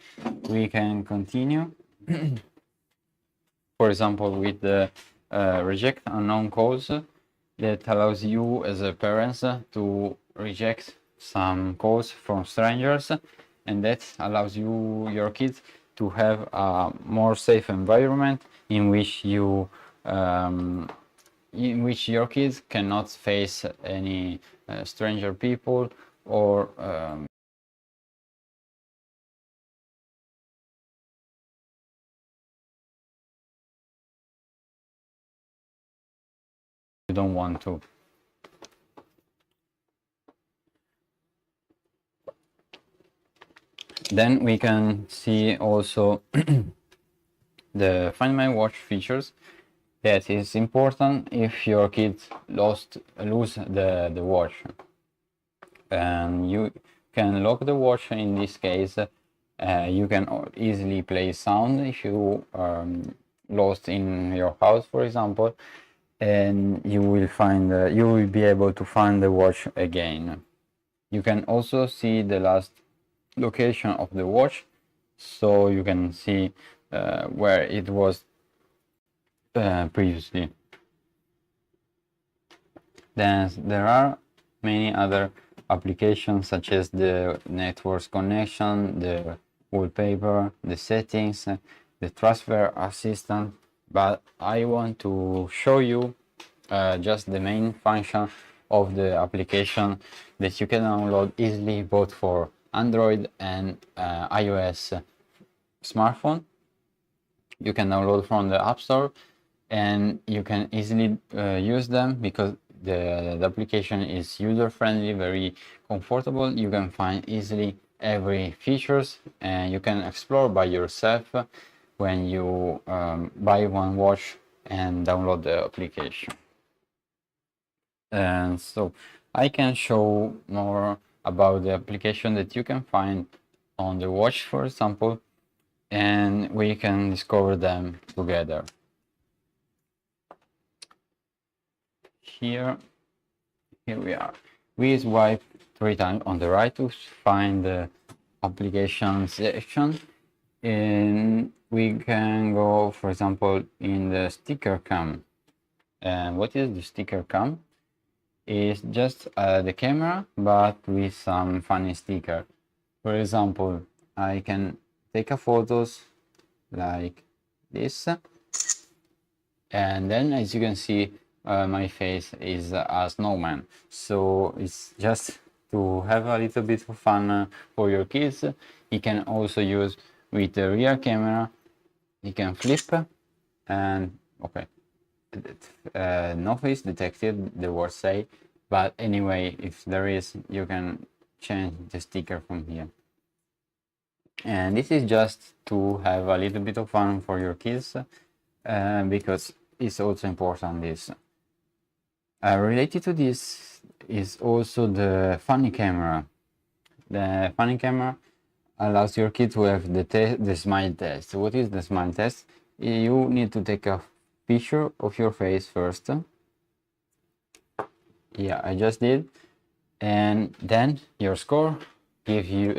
we can continue. For example, with the reject unknown calls, that allows you as a parent to reject some calls from strangers, and that allows your kids to have a more safe environment in which your kids cannot face any stranger people, or you don't want to. Then we can see also the Find My Watch features. That is important if your kid lose the watch, and you can lock the watch. In this case, you can easily play sound if you lost in your house, for example, and you will be able to find the watch again. You can also see the last location of the watch, so you can see where it was previously. Then there are many other applications, such as the network connection, the wallpaper, the settings, the transfer assistant, but I want to show you just the main function of the application that you can download easily, both for Android and iOS smartphone. You can download from the App Store, and you can easily use them, because the application is user-friendly, very comfortable. You can find easily every features, and you can explore by yourself when you buy one watch and download the application. And so I can show more about the application that you can find on the watch, for example, and we can discover them together. Here we are. We swipe 3 times on the right to find the application section, and we can go, for example, in the sticker cam. And what is the sticker cam? It's just the camera, but with some funny sticker. For example, I can take a photos like this, and then, as you can see, my face is a snowman. So it's just to have a little bit of fun for your kids. You can also use with the rear camera. You can flip, and okay, no face detected, the word say, but anyway, if there is, you can change the sticker from here. And this is just to have a little bit of fun for your kids, because it's also important this. Related to this is also the funny camera. The funny camera allows your kid to have the smile test. What is the smile test? You need to take a picture of your face first. Yeah, I just did. And then your score give you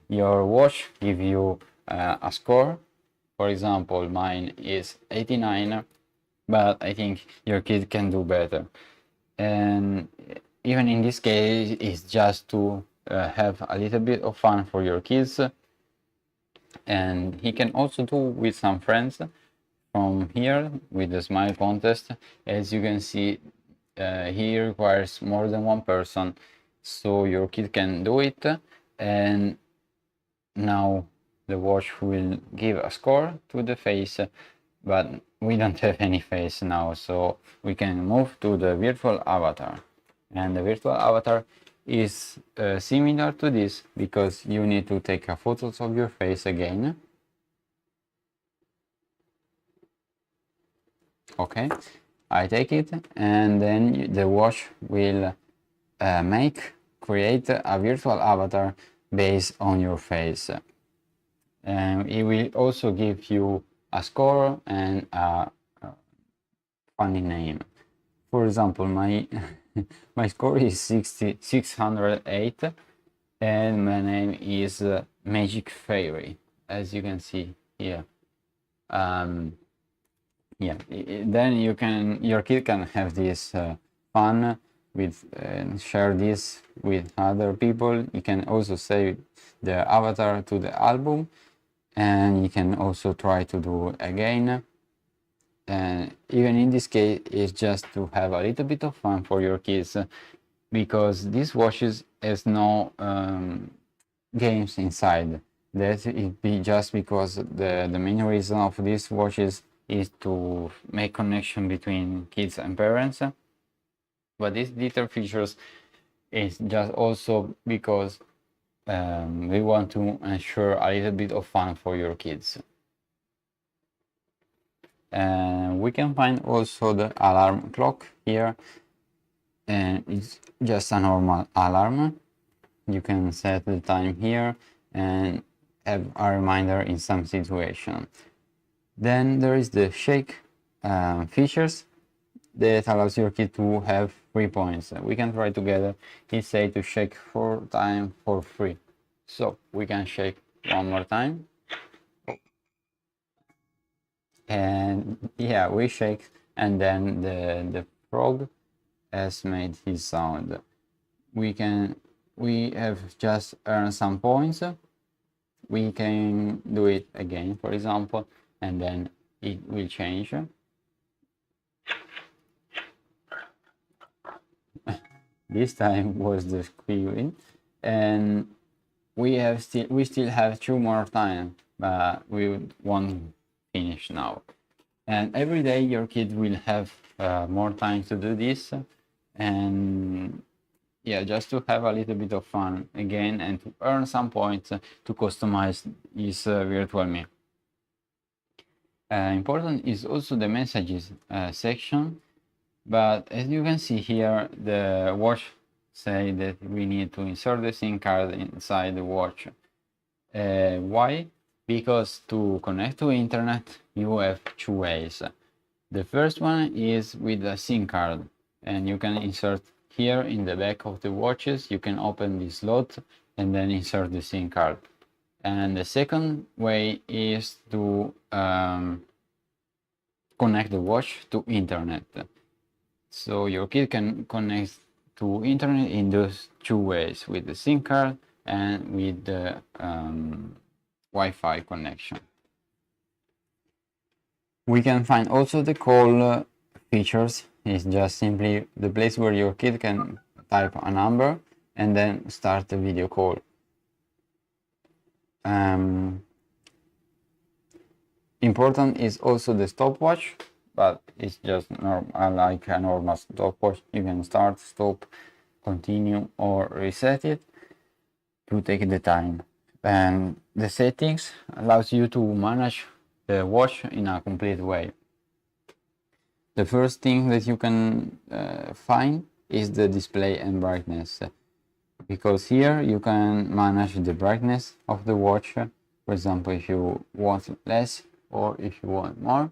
your watch give you a score. For example, mine is 89, but I think your kid can do better. And even in this case, it's just to have a little bit of fun for your kids. And he can also do with some friends from here with the smile contest. As you can see, he requires more than one person, so your kid can do it. And now the watch will give a score to the face, but we don't have any face now, so we can move to the virtual avatar. And the virtual avatar is similar to this, because you need to take a photos of your face again. Okay, I take it, and then the watch will create a virtual avatar based on your face. It will also give you a score and a funny name. For example, my my score is 608, and my name is Magic Fairy, as you can see here. Yeah, then your kid can have this fun with share this with other people. You can also save the avatar to the album, and you can also try to do again. And even in this case, it's just to have a little bit of fun for your kids, because these watches has no games inside. That it be just because the main reason of these watches is to make connection between kids and parents. But these little features is just also because we want to ensure a little bit of fun for your kids. And we can find also the alarm clock here, and it's just a normal alarm. You can set the time here and have a reminder in some situation. Then there is the shake features that allows your kid to have 3 points. We can try together. It says to shake 4 times for free. So we can shake one more time. And yeah, we shake, and then the frog has made his sound. We have just earned some points. We can do it again, for example, and then it will change. This time was the squealing, and we still have 2 more time, but we won't finish now. And every day your kid will have more time to do this, and yeah, just to have a little bit of fun again and to earn some points to customize his virtual me. Important is also the messages section, but as you can see here, the watch say that we need to insert the SIM card inside the watch. Why? Because to connect to internet you have 2 ways. The first one is with a SIM card, and you can insert here in the back of the watches. You can open this slot and then insert the SIM card. And the second way is to connect the watch to internet. So your kid can connect to internet in those 2 ways, with the SIM card and with the Wi-Fi connection. We can find also the call features. It's just simply the place where your kid can type a number and then start the video call. Important is also the stopwatch, but it's just like a normal stopwatch. You can start, stop, continue, or reset it to take the time. And the settings allows you to manage the watch in a complete way. The first thing that you can find is the display and brightness, because here you can manage the brightness of the watch. For example, if you want less or if you want more.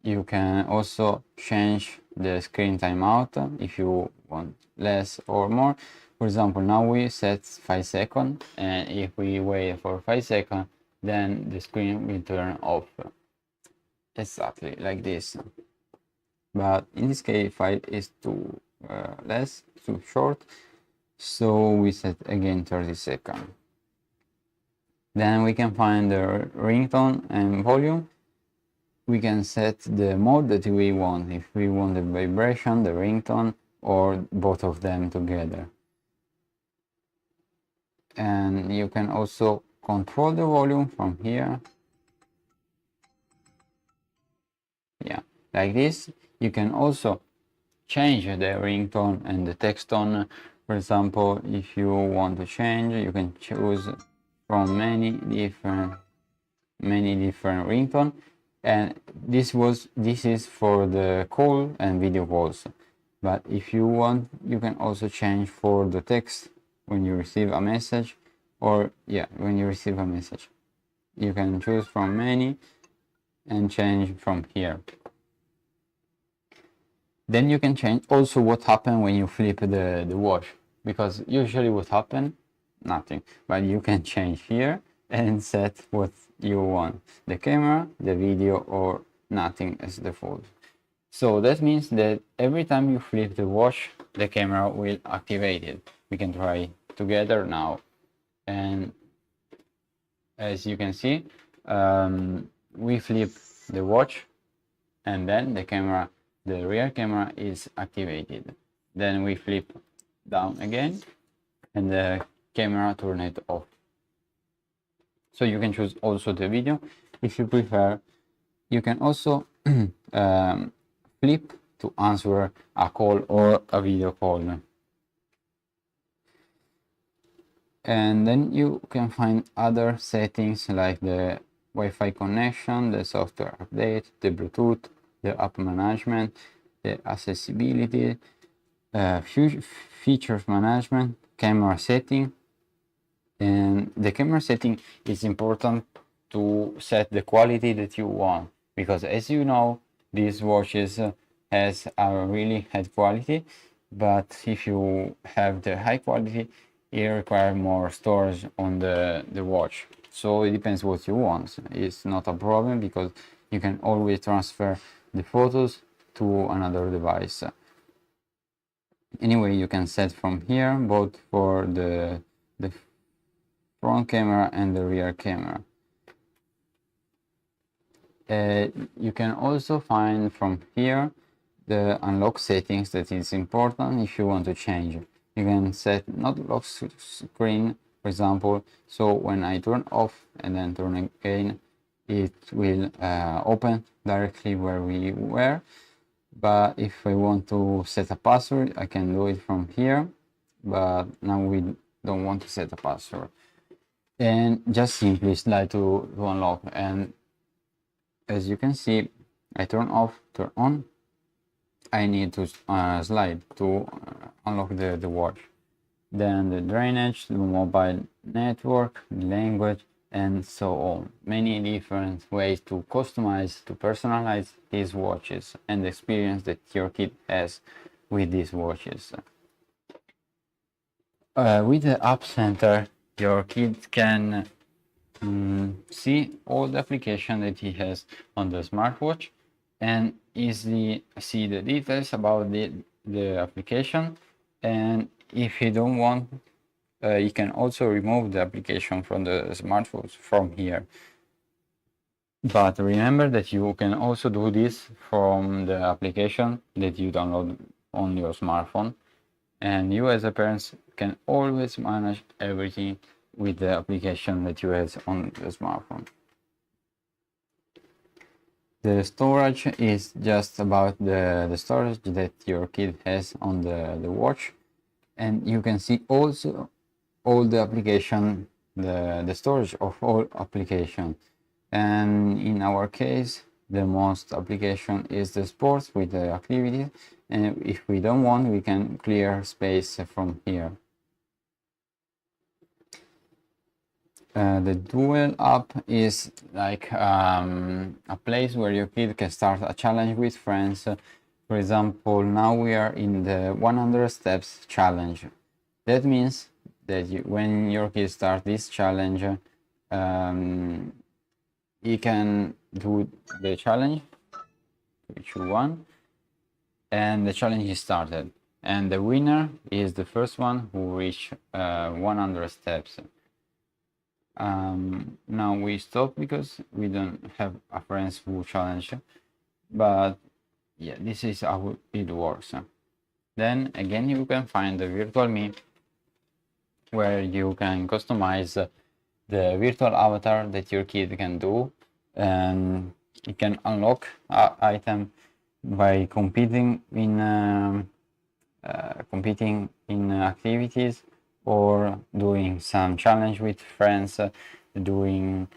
You can also change the screen timeout if you want less or more. For example, now we set 5 seconds, and if we wait for 5 seconds, then the screen will turn off exactly like this. But in this case, 5 is too less, too short, so we set again 30 seconds. Then we can find the ringtone and volume. We can set the mode that we want, if we want the vibration, the ringtone, or both of them together. And you can also control the volume from here. Yeah, like this. You can also change the ringtone and the text tone. For example, if you want to change, you can choose from many different ringtone. And this is for the call and video calls. But if you want, you can also change for the text when you receive a message, or when you receive a message. You can choose from many and change from here. Then you can change also what happened when you flip the watch, because usually what happened, nothing. But you can change here and set what you want, the camera, the video, or nothing as default. So that means that every time you flip the watch, the camera will activate it. We can try together now, and as you can see, we flip the watch and then the rear camera is activated. Then we flip down again and the camera turn it off. So you can choose also the video if you prefer. You can also flip to answer a call or a video call. And then you can find other settings like the Wi-Fi connection, the software update, the Bluetooth, the app management, the accessibility, features management, camera setting. And the camera setting is important to set the quality that you want, because as you know, these watches has a really high quality, but if you have the high quality, it requires more storage on the watch. So it depends what you want. It's not a problem because you can always transfer the photos to another device. Anyway, you can set from here both for the front camera and the rear camera. You can also find from here the unlock settings that is important if you want to change. You can set not lock screen, for example, so when I turn off and then turn again, it will open directly where we were. But if I want to set a password, I can do it from here, but now we don't want to set a password. And just simply slide to unlock, and as you can see, I turn off, turn on. I need to slide to unlock the watch. Then the drainage, the mobile network, the language, and so on. Many different ways to customize, to personalize these watches and the experience that your kid has with these watches. With the App Center, your kid can see all the application that he has on the smartwatch and easily see the details about the application. And if he don't want, you can also remove the application from the smartphone from here. But remember that you can also do this from the application that you download on your smartphone, and you as a parent can always manage everything with the application that you have on the smartphone. The storage is just about the storage that your kid has on the watch, and you can see also all the application, the storage of all applications. And in our case, the most application is the sports with the activity, and if we don't want, we can clear space from here. The duel app is like a place where your kid can start a challenge with friends. For example, now we are in the 100 steps challenge. That means that when your kid starts this challenge, he can do the challenge, which you want, and the challenge is started. And the winner is the first one who reach 100 steps. Now we stop because we don't have a friends who challenge, but yeah, this is how it works. Then again, you can find the virtual me, where you can customize the virtual avatar that your kid can do, and you can unlock item by competing in activities, or doing some challenge with friends, doing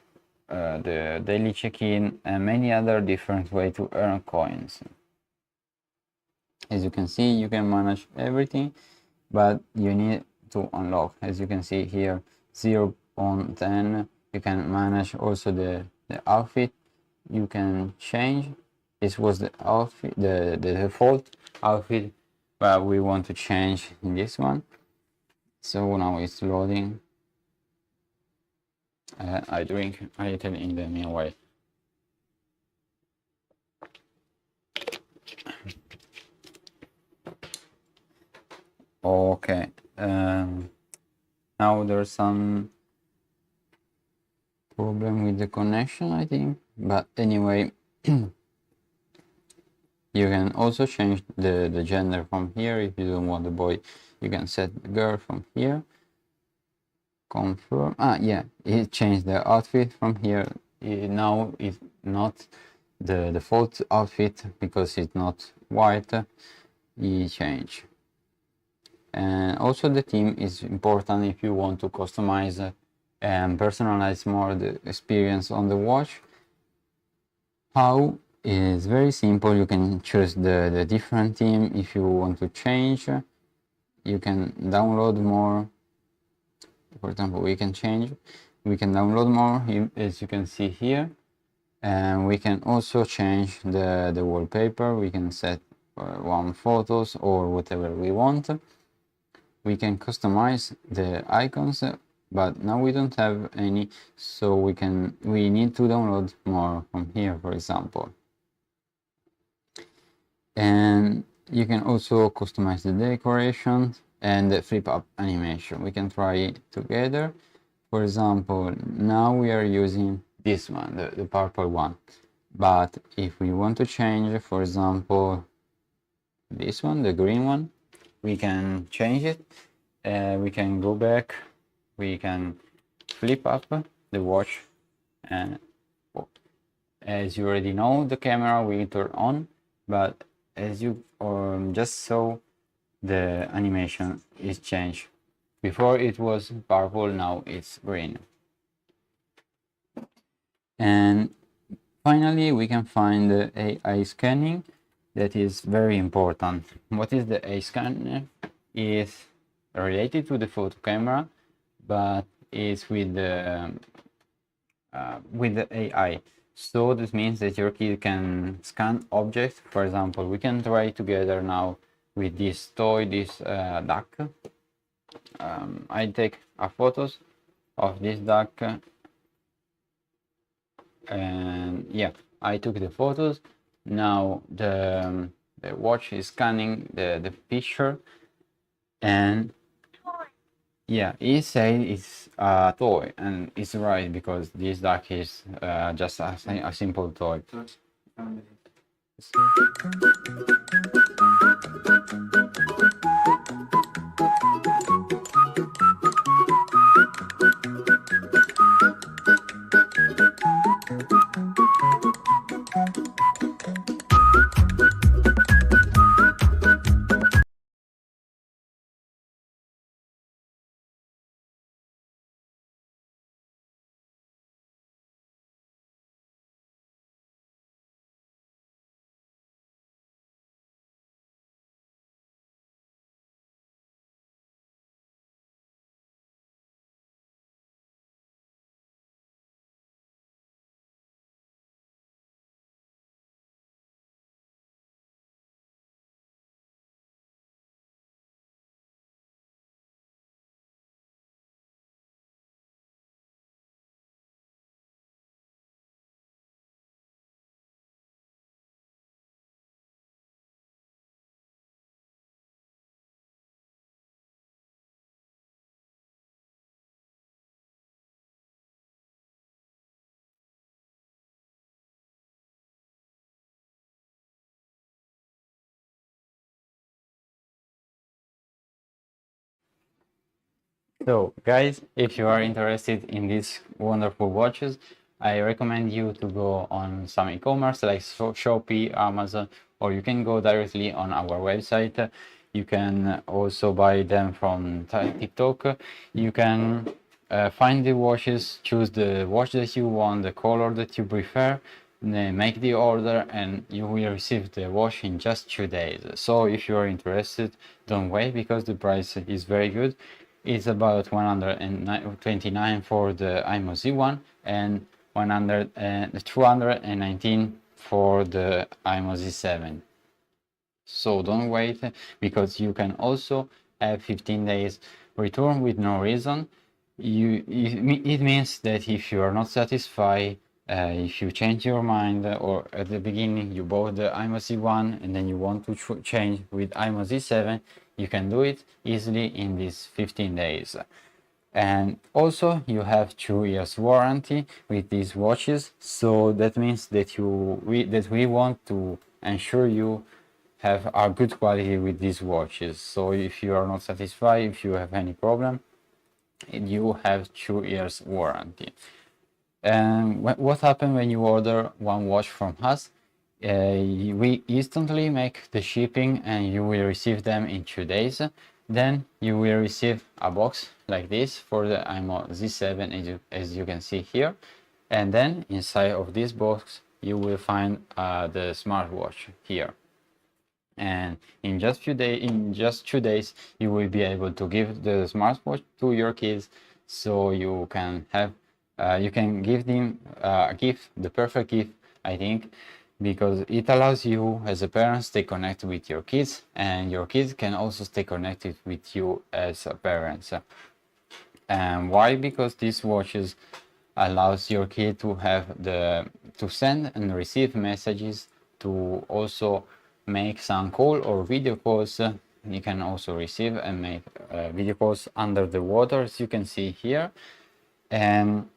the daily check-in, and many other different way to earn coins. As you can see, you can manage everything, but you need to unlock. As you can see here, 0 on 10. You can manage also the outfit. You can change. This was the outfit, the default outfit, but we want to change in this one. So now it's loading. I drink a little in the meanwhile. Okay. Now there's some problem with the connection, I think. But anyway, you can also change the gender from here. If you don't want the boy, you can set the girl from here. Confirm. Yeah, it changed the outfit from here. Now it's not the default outfit because it's not white. It changed. And also the theme is important if you want to customize and personalize more the experience on the watch. How is very simple. You can choose the different theme. If you want to change, you can download more. For example, we can download more, as you can see here, and we can also change the wallpaper. We can set one photos or whatever we want. We can customize the icons, but now we don't have any, so we need to download more from here, for example. And you can also customize the decorations and the flip up animation. We can try it together. For example, now we are using this one, the purple one, but if we want to change, for example, this one, the green one, we can change it. We can go back, we can flip up the watch, and as you already know, the camera will turn on, but as you just saw, the animation is changed. Before it was purple, now it's green. And finally, we can find the AI scanning. That is very important. What is the AI scanner? Is related to the photo camera, but is with the AI. So this means that your kid can scan objects. For example, we can try together now with this toy, this duck. I take a photos of this duck, and yeah, I took the photos. Now the watch is scanning the picture, and yeah, it says it's a toy, and it's right because this duck is just a simple toy. So guys, if you are interested in these wonderful watches, I recommend you to go on some e-commerce like Shopee, Amazon, or you can go directly on our website. You can also buy them from TikTok. You can find the watches, choose the watch that you want, the color that you prefer, make the order, and you will receive the watch in just 2 days. So if you are interested, don't wait, because the price is very good. It's about 129 for the imoo Z1 and 219 for the imoo Z7. So don't wait, because you can also have 15 days return with no reason. It means that if you are not satisfied, if you change your mind, or at the beginning you bought the imoo Z1 and then you want to change with imoo Z7, you can do it easily in these 15 days. And also you have 2 years warranty with these watches, so that means that we want to ensure you have a good quality with these watches. So if you are not satisfied, if you have any problem, you have 2 years warranty. And what happens when you order one watch from us? We instantly make the shipping and you will receive them in 2 days. Then you will receive a box like this for the imoo Z7, as you can see here. And then inside of this box you will find the smartwatch here. And in just 2 days you will be able to give the smartwatch to your kids, so you can have you can give them a gift, the perfect gift, I think, because it allows you as a parent stay connected with your kids, and your kids can also stay connected with you as a parent. And why? Because these watches allows your kid to have to send and receive messages, to also make some call or video calls. You can also receive and make video calls under the water, as you can see here. And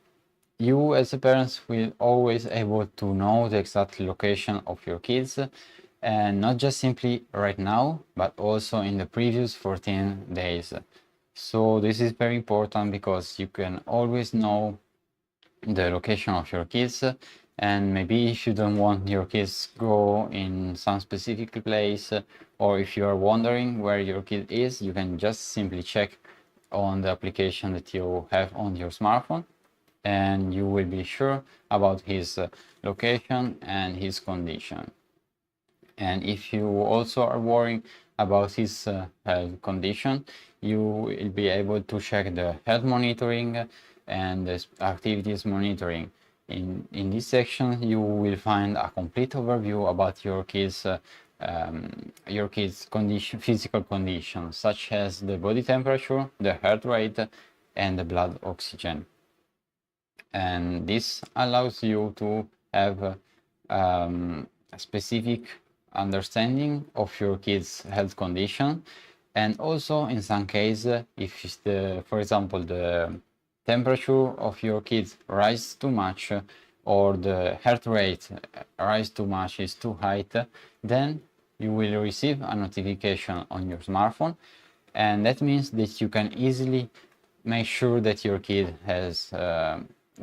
you as a parent will always able to know the exact location of your kids, and not just simply right now, but also in the previous 14 days. So this is very important, because you can always know the location of your kids, and maybe if you don't want your kids go in some specific place, or if you are wondering where your kid is, you can just simply check on the application that you have on your smartphone, and you will be sure about his location and his condition. And if you also are worrying about his health condition, you will be able to check the health monitoring and the activities monitoring. In this section, you will find a complete overview about your kids' condition, physical condition, such as the body temperature, the heart rate, and the blood oxygen. And this allows you to have a specific understanding of your kid's health condition. And also in some cases, if for example, the temperature of your kids rise too much, or the heart rate rise too much, is too high, then you will receive a notification on your smartphone, and that means that you can easily make sure that your kid has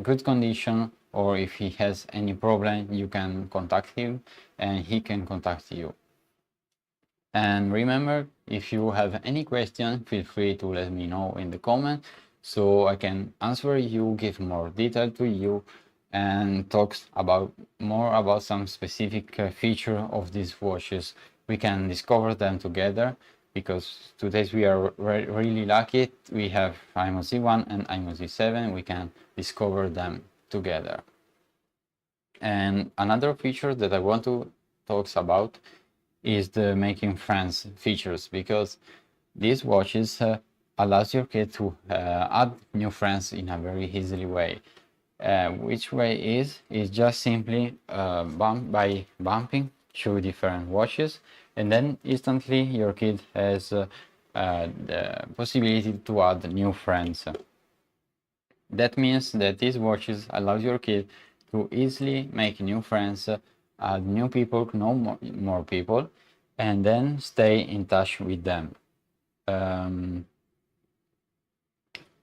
good condition, or if he has any problem, you can contact him and he can contact you. And remember, if you have any question, feel free to let me know in the comment, so I can answer you, give more detail to you, and talk more about some specific feature of these watches. We can discover them together, because today we are really lucky. We have imoo Z1 and imoo Z7. We can discover them together. And another feature that I want to talk about is the making friends features, because these watches allows your kid to add new friends in a very easily way. Which way is just simply by bumping 2 different watches, and then instantly your kid has the possibility to add new friends. That means that these watches allow your kid to easily make new friends, add new people, know more people, and then stay in touch with them.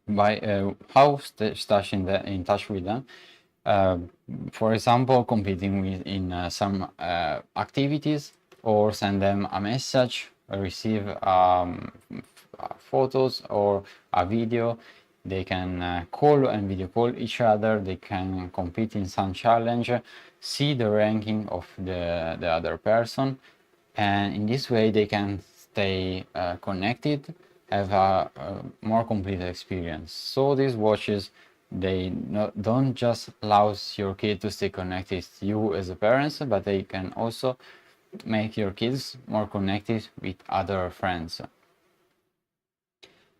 by how stay in touch with them. Uh, for example, competing with in some activities, or send them a message, receive photos or a video. They can call and video call each other. They can compete in some challenge, see the ranking of the other person, and in this way they can stay connected, have a more complete experience. So these watches, they don't just allow your kid to stay connected to you as a parent, but they can also make your kids more connected with other friends.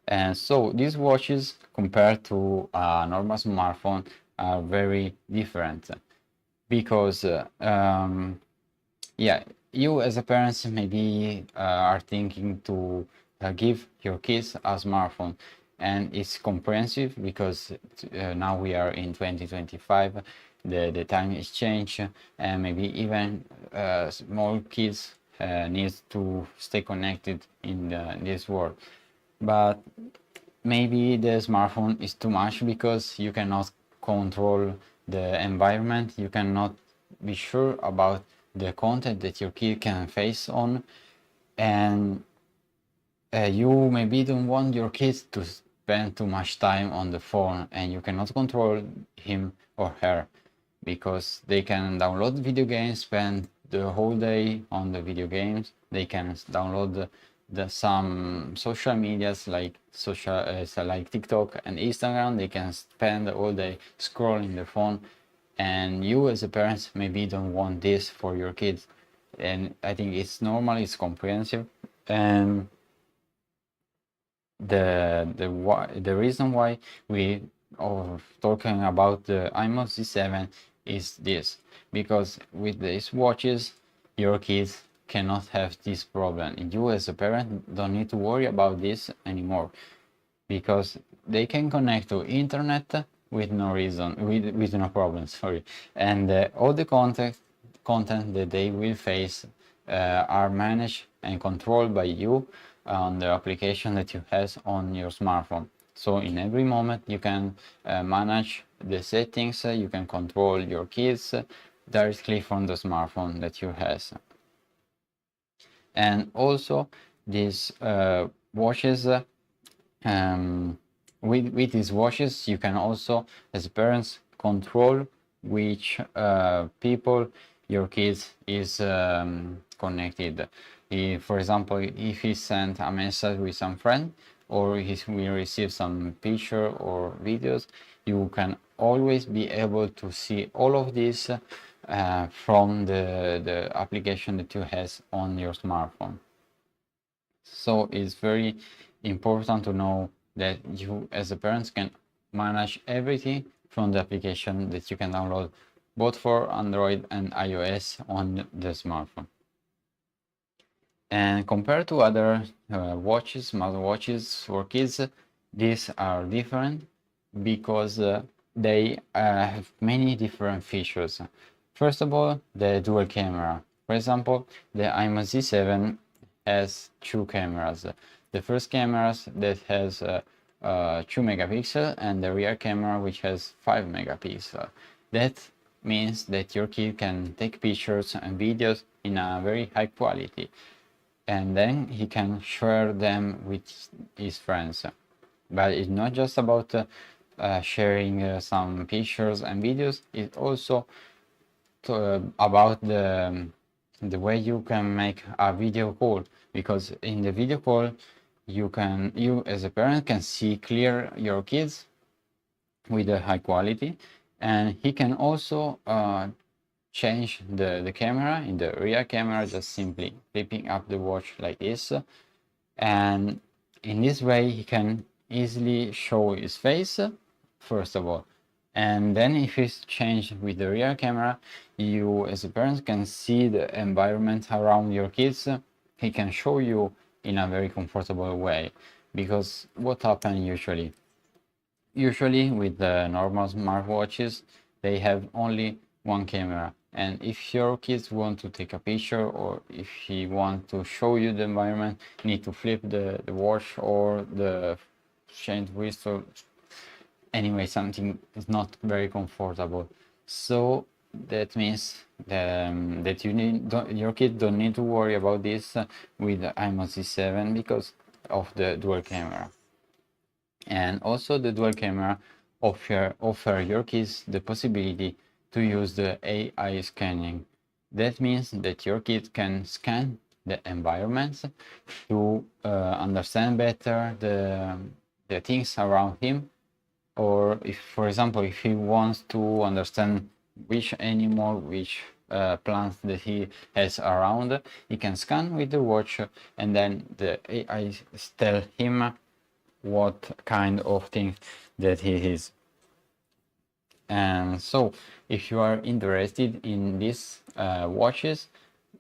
And so these watches, compared to a normal smartphone, are very different, because yeah, you as a parent maybe are thinking to give your kids a smartphone, and it's comprehensive, because now we are in 2025, the time is changed, and maybe even small kids need to stay connected in this world. But maybe the smartphone is too much, because you cannot control the environment, you cannot be sure about the content that your kid can face on, and you maybe don't want your kids to spend too much time on the phone, and you cannot control him or her, because they can download video games, spend the whole day on the video games. They can download some social medias like like TikTok and Instagram. They can spend all day scrolling the phone, and you as a parent maybe don't want this for your kids. And I think it's normal, it's comprehensive, and the reason why we are talking about the imoo Z7 is this, because with these watches your kids cannot have this problem, and you as a parent don't need to worry about this anymore, because they can connect to internet with no reason, with no problem, sorry, and all the content that they will face are managed and controlled by you on the application that you have on your smartphone. So in every moment you can manage the settings, you can control your kids directly from the smartphone that you have. And also these watches, with these watches you can also, as parents, control which people your kids is connected. For example, if he sent a message with some friend, or we receive some picture or videos, you can always be able to see all of this from the application that you have on your smartphone. So it's very important to know that you as a parent can manage everything from the application that you can download both for Android and iOS on the smartphone. And compared to other watches, smartwatches for kids, these are different, because they have many different features. First of all, the dual camera. For example, the imoo Z7 has two cameras. The first camera that has 2 megapixels, and the rear camera which has 5 megapixels. That means that your kid can take pictures and videos in a very high quality, and then he can share them with his friends. But it's not just about sharing some pictures and videos, it's also about the way you can make a video call, because in the video call you as a parent can see clear your kids with a high quality, and he can also change the camera in the rear camera, just simply flipping up the watch like this, and in this way he can easily show his face first of all, and then if it's changed with the rear camera, you as a parent can see the environment around your kids. He can show you in a very comfortable way, because what happens usually with the normal smartwatches, they have only one camera, and if your kids want to take a picture, or if he want to show you the environment, you need to flip the watch or the chain whistle anyway something is not very comfortable. So that means that your kid don't need to worry about this with the imoo Z7 because of the dual camera. And also the dual camera offer your kids the possibility to use the AI scanning. That means that your kid can scan the environments to understand better the things around him, or if, for example, if he wants to understand which animal, which plants that he has around, he can scan with the watch, and then the AI tell him what kind of things that he is. And so if you are interested in these watches,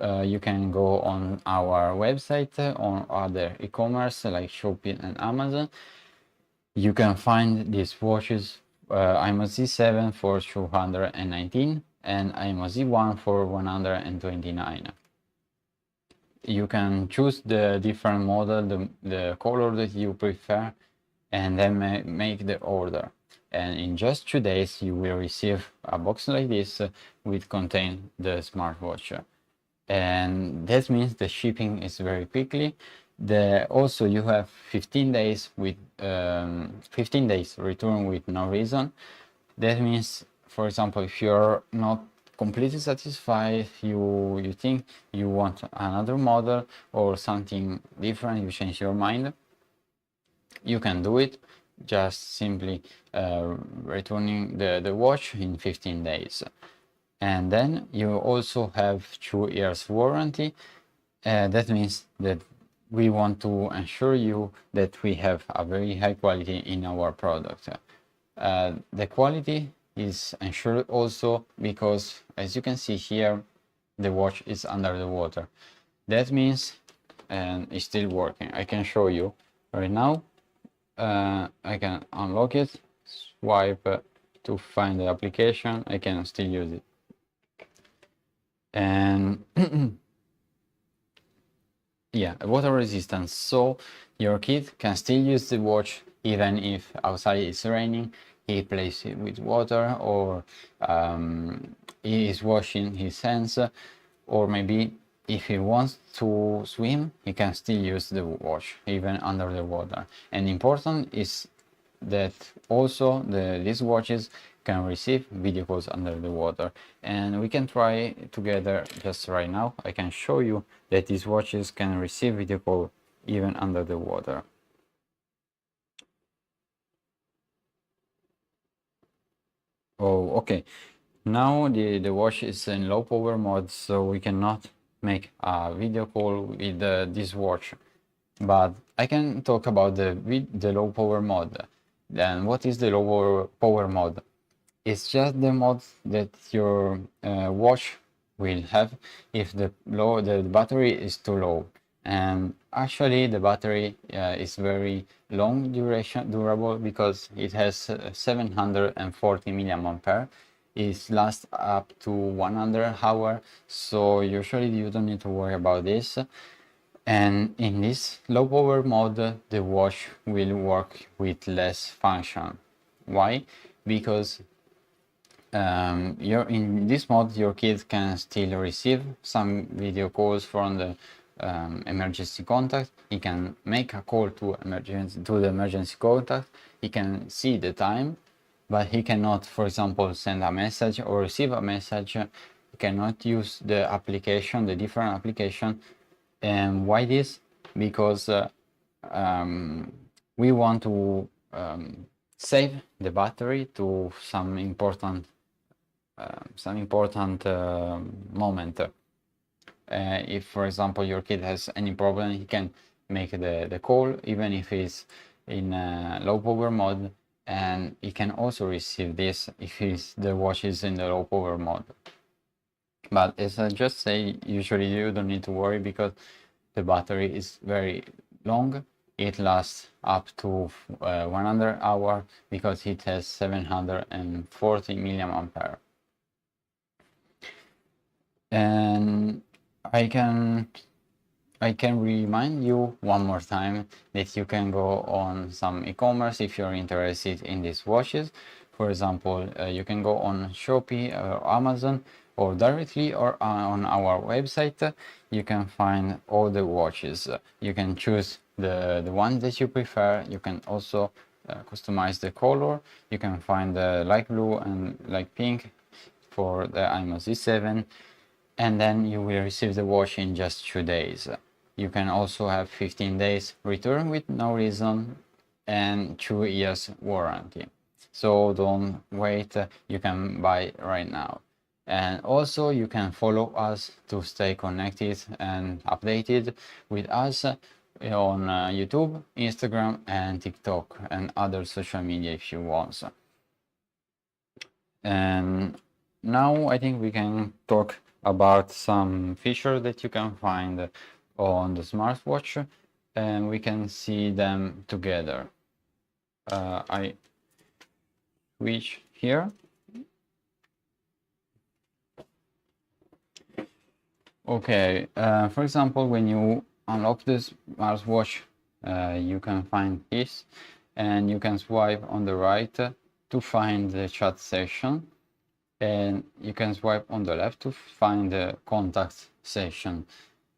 you can go on our website, on other e-commerce like Shopee and Amazon. You can find these watches, imoo Z7 for 219 and imoo Z1 for 129. You can choose the different model, the color that you prefer, and then make the order. And in just 2 days you will receive a box like this which contain the smartwatch. And that means the shipping is very quickly. Also you have 15 days with 15 days return with no reason. That means, for example, if you're not completely satisfied, you think you want another model or something different, you change your mind, you can do it, just simply returning the watch in 15 days. And then you also have 2 years warranty. That means that we want to ensure you that we have a very high quality in our product. The quality is ensured also because, as you can see here, the watch is under the water. That means, and it's still working. I can show you right now. I can unlock it, swipe to find the application. I can still use it. And yeah, water resistance. So your kid can still use the watch even if outside it's raining. He plays it with water, or he is washing his hands, or maybe if he wants to swim, he can still use the watch even under the water. And important is that also these watches can receive video calls under the water, and we can try together just right now. I can show you that these watches can receive video call even under the water. Oh, okay. Now the watch is in low power mode, so we cannot make a video call with this watch. But I can talk about the low power mode. Then what is the low power mode? It's just the mode that your watch will have if the battery is too low. And actually the battery is very durable because it has 740 milliampere. It lasts up to 100 hours, so usually you don't need to worry about this. And in this low power mode, the watch will work with less function. Why? Because in this mode, your kid can still receive some video calls from the emergency contact. He can make a call to the emergency contact. He can see the time, but he cannot, for example, send a message or receive a message. He cannot use the application, the different application. And why this? Because we want to save the battery to some important moment. If, for example, your kid has any problem, he can make the call even if it's in low power mode, and he can also receive this if the watch is in the low power mode. But as I just say, usually you don't need to worry because the battery is very long. It lasts up to 100 hours because it has 740 milliampere. And I can I can remind you one more time that you can go on some e-commerce if you're interested in these watches. For example, you can go on Shopee or Amazon, or directly or on our website. You can find all the watches. You can choose the one that you prefer. You can also customize the color. You can find the light blue and light pink for the imoo Z7, and then you will receive the watch in just 2 days. You can also have 15 days return with no reason and 2 years warranty. So don't wait, you can buy right now. And also you can follow us to stay connected and updated with us on YouTube, Instagram and TikTok and other social media if you want. And now I think we can talk about some features that you can find on the smartwatch, and we can see them together. I switch here. Okay, for example, when you unlock the smartwatch, you can find this, and you can swipe on the right to find the chat section, and you can swipe on the left to find the contact section.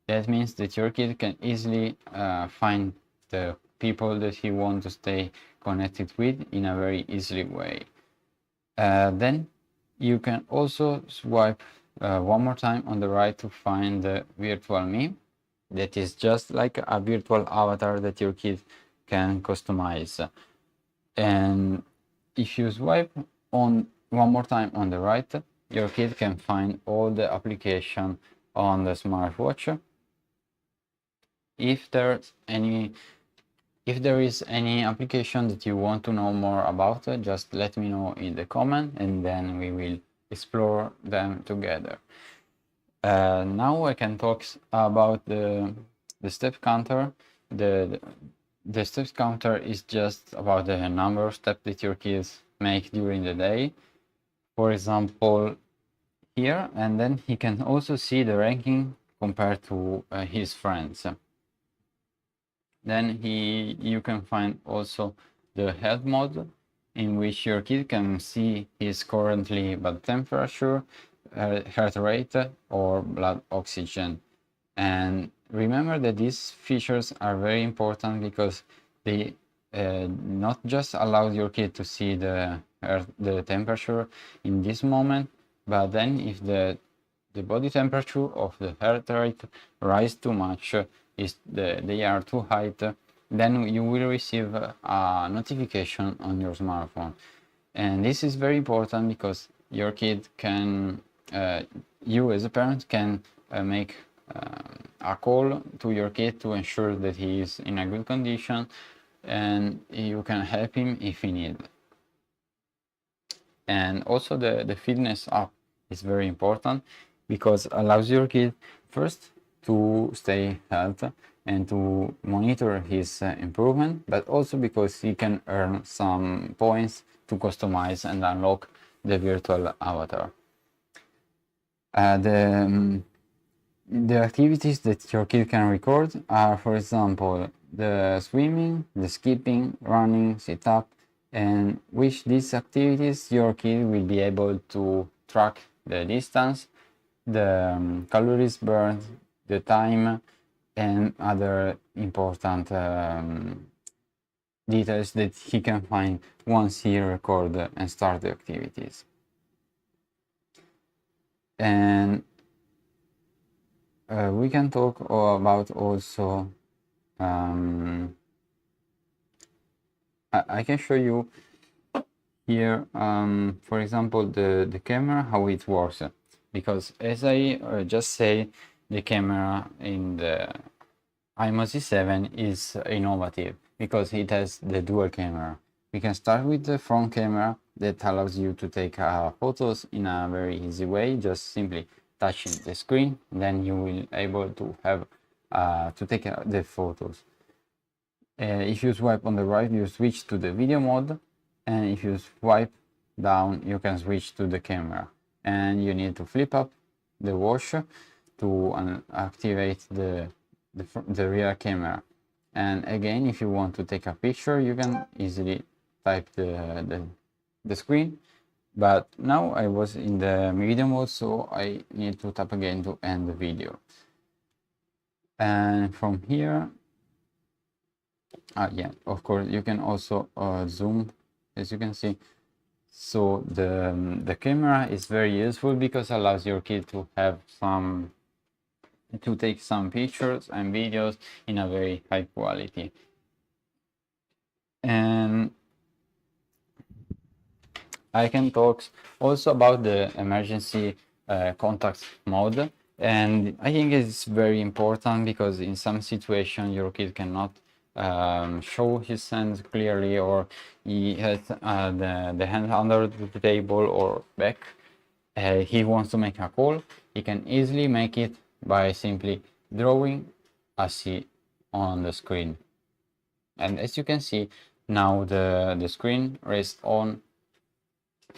That means that your kid can easily find the people that he wants to stay connected with in a very easy way. Then you can also swipe one more time on the right to find the virtual me. That is just like a virtual avatar that your kid can customize. And if you swipe on one more time on the right, your kid can find all the application on the smartwatch. If there is any application that you want to know more about, just let me know in the comment, and then we will explore them together. Now I can talk about the step counter. The steps counter is just about the number of steps that your kids make during the day. For example, here, and then he can also see the ranking compared to his friends. Then you can find also the health mode, in which your kid can see his currently blood temperature, heart rate, or blood oxygen. And remember that these features are very important because they not just allow your kid to see the temperature in this moment, but then if the body temperature of the heart rate rise too much, they are too high, then you will receive a notification on your smartphone. And this is very important because your kid can, you as a parent can make a call to your kid to ensure that he is in a good condition, and you can help him if he needs. And also the fitness app is very important because allows your kid first to stay healthy and to monitor his improvement, but also because he can earn some points to customize and unlock the virtual avatar. The activities that your kid can record are, for example, the swimming, the skipping, running, sit-up, and with these activities your kid will be able to track the distance, the calories burned, the time, and other important details that he can find once he records and start the activities. And we can talk about also, I can show you here, for example, the camera, how it works. Because as I just say, the camera in the imoo Z7 is innovative because it has the dual camera. We can start with the front camera that allows you to take photos in a very easy way, just simply touching the screen, then you will able to have to take the photos. If you swipe on the right, you switch to the video mode, and if you swipe down, you can switch to the camera. And you need to flip up the watch to activate the the rear camera. And again, if you want to take a picture, you can easily type the screen. But now I was in the video mode, so I need to tap again to end the video. And from here, yeah, of course, you can also zoom, as you can see. So the camera is very useful because it allows your kid to have to take some pictures and videos in a very high quality. And I can talk also about the emergency contact mode, and I think it's very important because in some situation your kid cannot show his hands clearly, or he has the hand under the table or back. He wants to make a call. He can easily make it by simply drawing a C on the screen. And as you can see, now the screen rests on,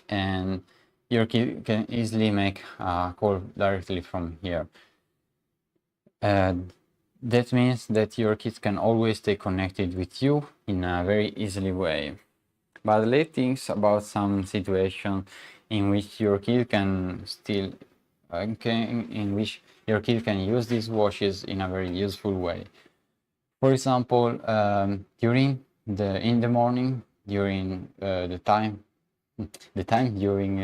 and your kid can easily make a call directly from here. That means that your kids can always stay connected with you in a very easily way. But let's think about some situation in which your kid can still in which your kid can use these watches in a very useful way. For example, in the morning, during the time during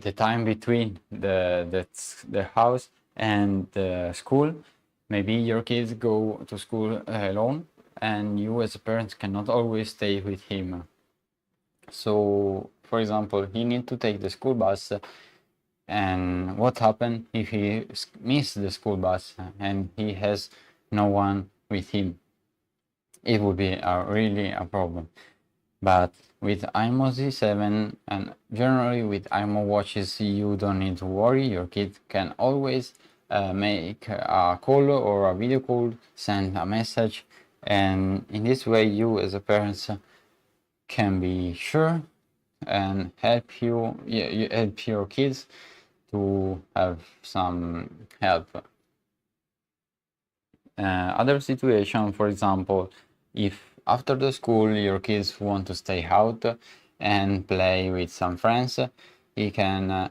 the time between the house and the school. Maybe your kids go to school alone, and you as a parent cannot always stay with him. So, for example, he need to take the school bus, and what happened if he missed the school bus and he has no one with him? It would be really a problem. But with imoo Z7 and generally with imoo watches, you don't need to worry. Your kid can always make a call or a video call, send a message, and in this way you as a parent can be sure and help you help your kids to have some help. Other situation, for example, if after the school your kids want to stay out and play with some friends, he can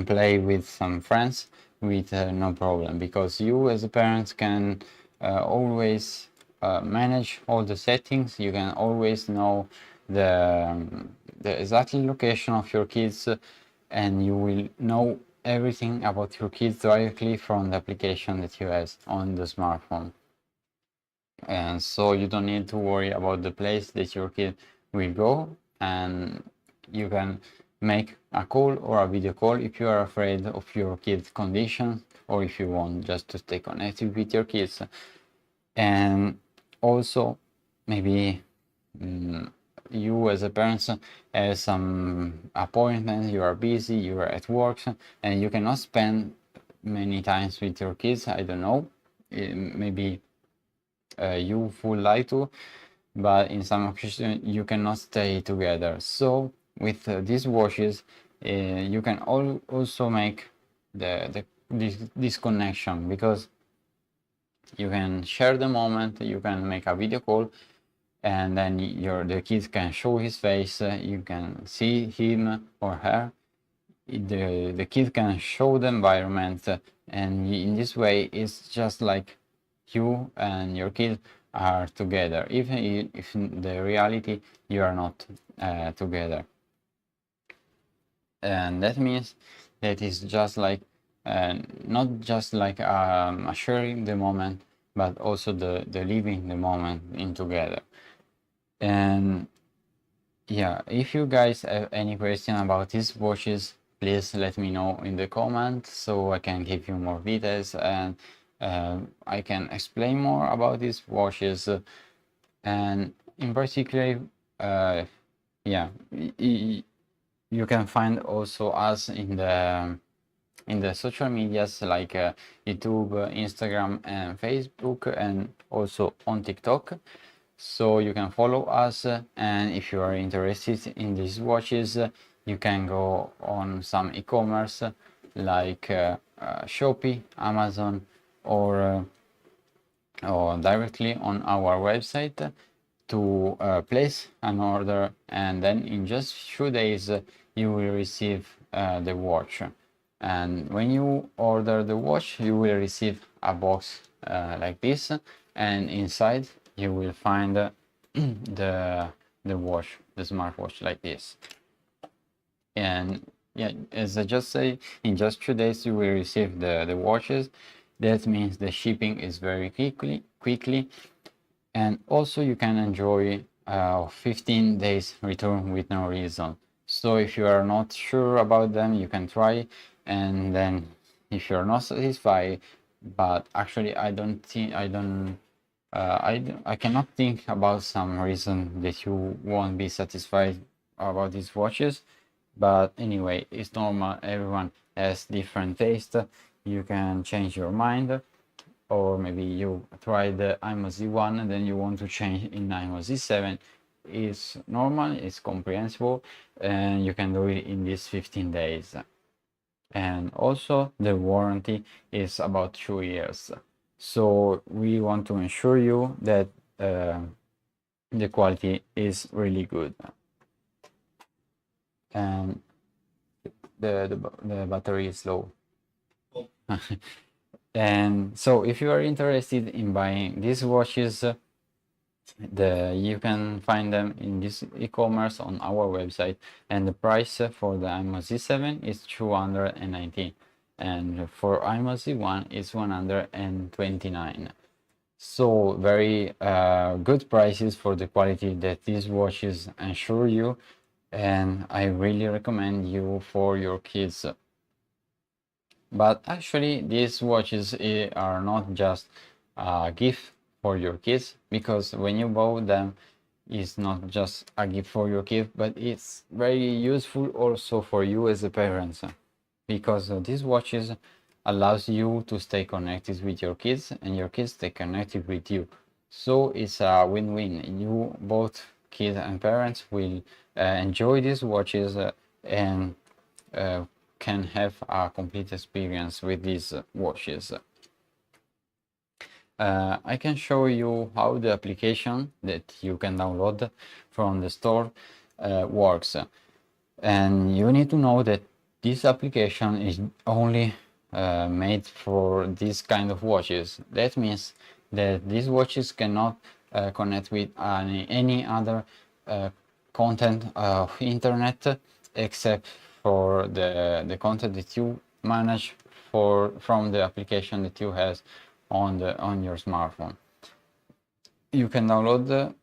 play with some friends with no problem, because you as a parent can always manage all the settings. You can always know the exact location of your kids, and you will know everything about your kids directly from the application that you have on the smartphone. And so you don't need to worry about the place that your kid will go, and you can make a call or a video call if you are afraid of your kid's condition, or if you want just to stay connected with your kids. And also maybe you as a parent have some appointments, you are busy, you are at work, and you cannot spend many times with your kids. I don't know, maybe you would like to, but in some occasions you cannot stay together. So with these watches you can also make this connection, because you can share the moment, you can make a video call, and then the kids can show his face, you can see him or her, the kid can show the environment, and in this way it's just like you and your kid are together, even if in the reality you are not together. And that means that it's just like not just like sharing the moment, but also the living the moment in together. And yeah, if you guys have any question about these watches, please let me know in the comments so I can give you more details, and I can explain more about these watches. And in particular, yeah, you can find also us in the social medias like YouTube, Instagram, and Facebook, and also on TikTok. So you can follow us, and if you are interested in these watches, you can go on some e-commerce like Shopee, Amazon, or directly on our website to place an order, and then in just few days you will receive the watch. And when you order the watch, you will receive a box like this, and inside you will find the watch, the smartwatch, like this. And yeah, as I just say, in just 2 days you will receive the watches. That means the shipping is very quickly, and also you can enjoy 15 days return with no reason. So if you are not sure about them, you can try, and then if you're not satisfied, but actually I cannot think about some reason that you won't be satisfied about these watches. But anyway, it's normal, everyone has different taste. You can change your mind, or maybe you try the imoo Z1 and then you want to change in imoo Z7. It's normal, it's comprehensible, and you can do it in these 15 days. And also the warranty is about 2 years. So we want to ensure you that the quality is really good. And the battery is low. And so if you are interested in buying these watches, you can find them in this e-commerce on our website, and the price for the imoo Z7 is 219, and for imoo Z1 is 129. So very good prices for the quality that these watches ensure you, and I really recommend you for your kids. But actually these watches are not just a gift for your kids, because when you buy them, it's not just a gift for your kid, but it's very useful also for you as a parent, because these watches allows you to stay connected with your kids, and your kids stay connected with you. So it's a win-win. You, both kids and parents, will enjoy these watches and can have a complete experience with these watches. I can show you how the application that you can download from the store works. And you need to know that this application is only made for this kind of watches. That means that these watches cannot connect with any other content of internet, except for the content that you manage from the application that you have on your smartphone. You can download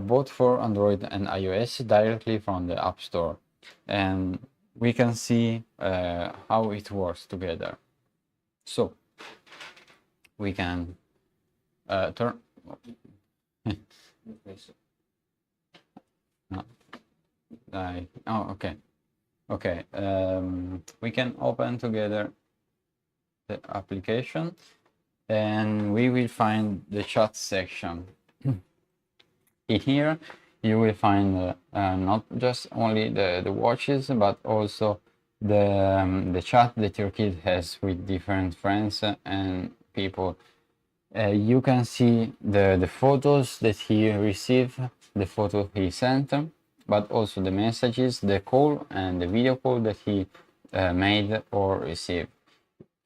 both for Android and iOS directly from the App Store, and we can see how it works together. So we can turn no. Oh, okay, we can open together the application, and we will find the chat section. In here you will find not just only the watches, but also the chat that your kid has with different friends and people. You can see the photos that he received, the photo he sent, but also the messages, the call and the video call that he made or received.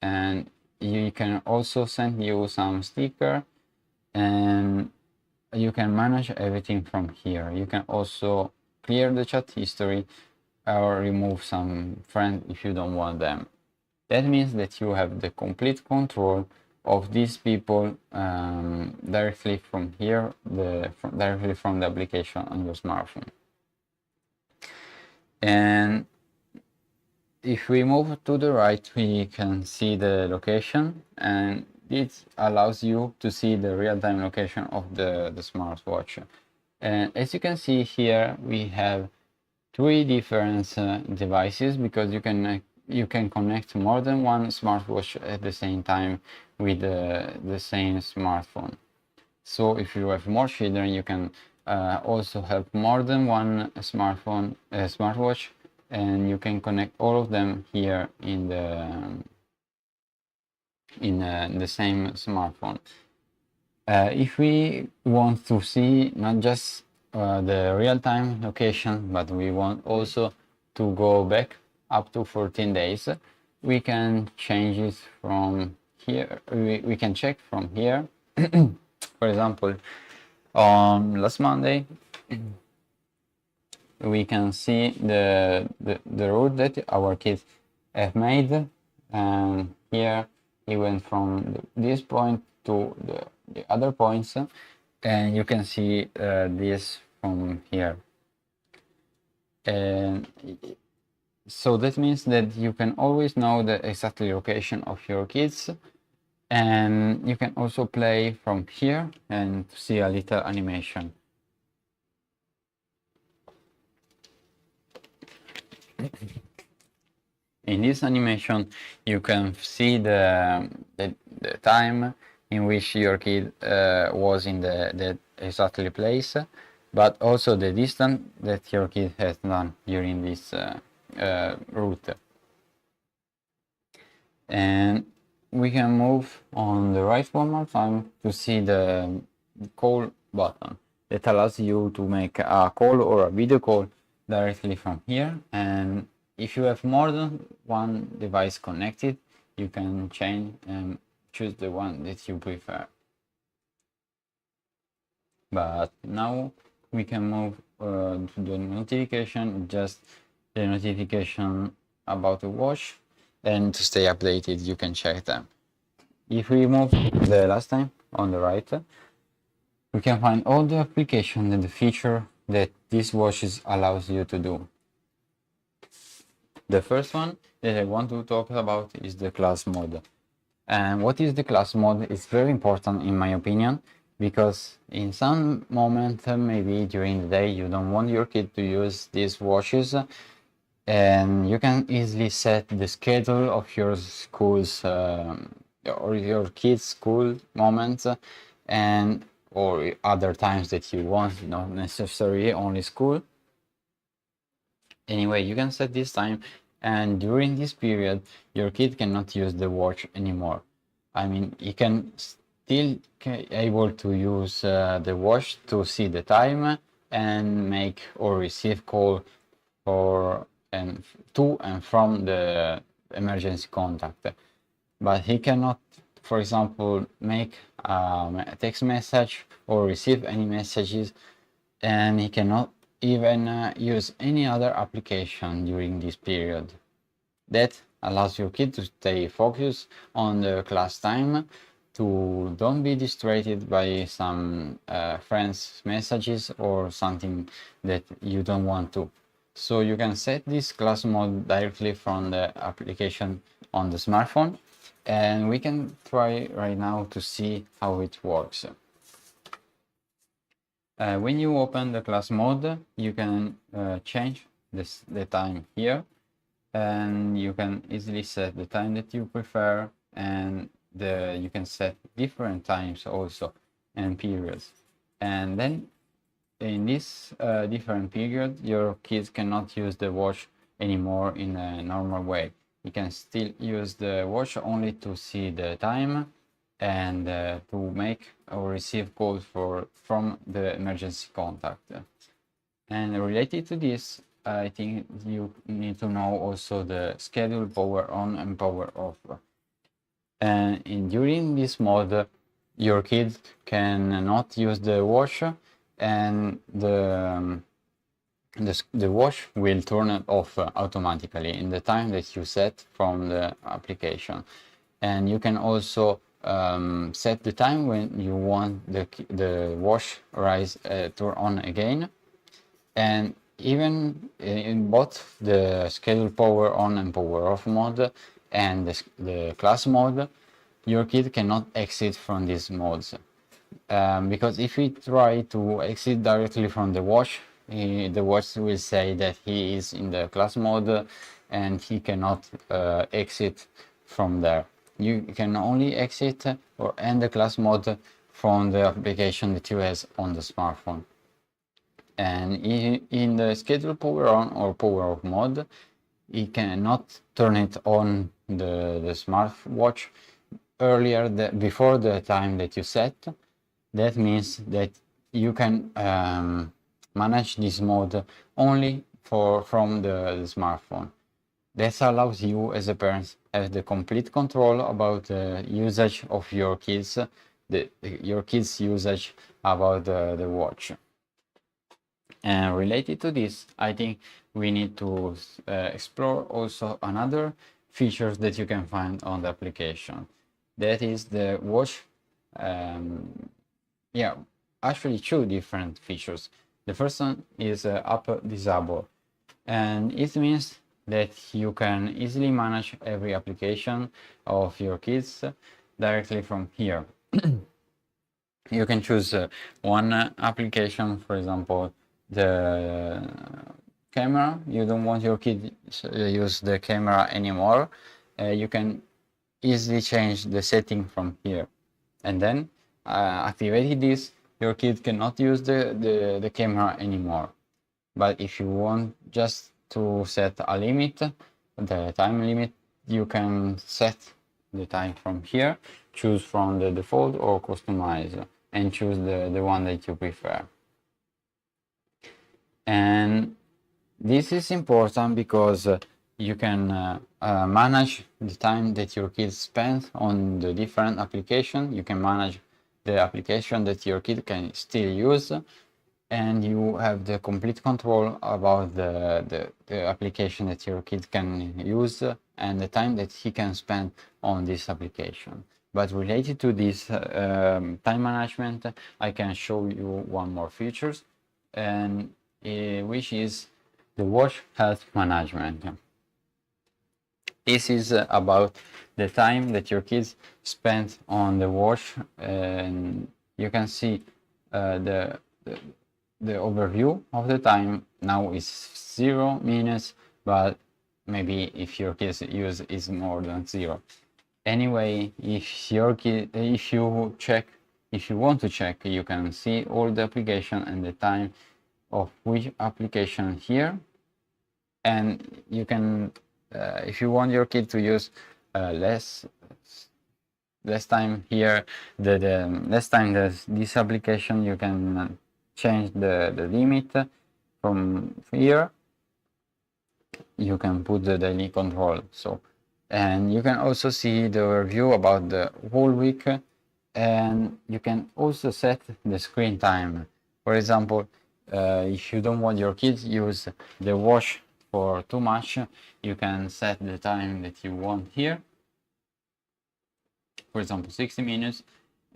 And you can also send you some sticker, and you can manage everything from here. You can also clear the chat history or remove some friends if you don't want them. That means that you have the complete control of these people directly from here, directly from the application on your smartphone. And if we move to the right, we can see the location, and it allows you to see the real-time location of the smartwatch. And as you can see here, we have 3 different devices, because you can connect more than one smartwatch at the same time with the same smartphone. So if you have more children, you can also have more than one smartwatch, and you can connect all of them here in in the same smartphone. If we want to see not just the real-time location, but we want also to go back up to 14 days, we can change it from here. We can check from here. For example, on last Monday, we can see the route that our kids have made, and here he went from this point to the other points, and you can see this from here. And so that means that you can always know the exact location of your kids, and you can also play from here and see a little animation. In this animation, you can see the time in which your kid was in the exactly place, but also the distance that your kid has done during this route. And we can move on the right one more time to see the call button that allows you to make a call or a video call directly from here. And if you have more than one device connected, you can change and choose the one that you prefer. But now we can move to the notification, just the notification about the watch, and to stay updated you can check them. If we move the last time on the right, we can find all the application and the feature that this watches allows you to do. The first one that I want to talk about is the class mode. And what is the class mode is very important in my opinion, because in some moment, maybe during the day, you don't want your kid to use these watches, and you can easily set the schedule of your school's or your kids' school moments, and or other times that you want, not necessarily only school. Anyway, you can set this time, and during this period your kid cannot use the watch anymore. I mean, you can still able to use the watch to see the time and make or receive call for and to and from the emergency contact, but he cannot, for example, make a text message or receive any messages, and he cannot even use any other application during this period. That allows your kid to stay focused on the class time, to don't be distracted by some friends' messages or something that you don't want to. So you can set this class mode directly from the application on the smartphone, and we can try right now to see how it works. When you open the class mode, you can change the time here, and you can easily set the time that you prefer, and you can set different times also and periods. And then in this different period, your kids cannot use the watch anymore in a normal way. You can still use the watch only to see the time and to make or receive calls from the emergency contact. And related to this, I think you need to know also the schedule power on and power off. And during this mode, your kid cannot use the watch, and the watch will turn it off automatically in the time that you set from the application. And you can also set the time when you want the watch turn on again. And even in both the schedule power on and power off mode and the class mode, your kid cannot exit from these modes. Because if we try to exit directly from the watch will say that he is in the class mode and he cannot exit from there. You can only exit or end the class mode from the application that you have on the smartphone. And in the schedule power on or power off mode, you cannot turn it on the smartwatch earlier, before the time that you set. That means that you can manage this mode only from the smartphone. That allows you as a parent have the complete control about the usage of your kids, your kids' usage about the watch. And related to this, I think we need to explore also another features that you can find on the application. That is the watch. Yeah, actually two different features. The first one is app disable, and it means that you can easily manage every application of your kids directly from here. You can choose one application, for example, the camera. You don't want your kid to use the camera anymore. You can easily change the setting from here, and then activating this, your kid cannot use the camera anymore. But if you want just to set a limit, the time limit, you can set the time from here, choose from the default or customize, and choose the one that you prefer. And this is important because you can manage the time that your kids spend on the different application. You can manage the application that your kid can still use, and you have the complete control about the application that your kid can use and the time that he can spend on this application. But related to this time management, I can show you one more features, and which is the watch health management. This is about the time that your kids spend on the watch, and you can see the overview of the time now is 0 minutes, but maybe if your kids use is more than 0. Anyway, if your kid, if you want to check, you can see all the application and the time of which application here, and you can if you want your kid to use less time here, the less time this application, you can change the limit from here. You can put the daily control. So, and you can also see the review about the whole week, and you can also set the screen time. For example, if you don't want your kids use the watch for too much, you can set the time that you want here, for example 60 minutes,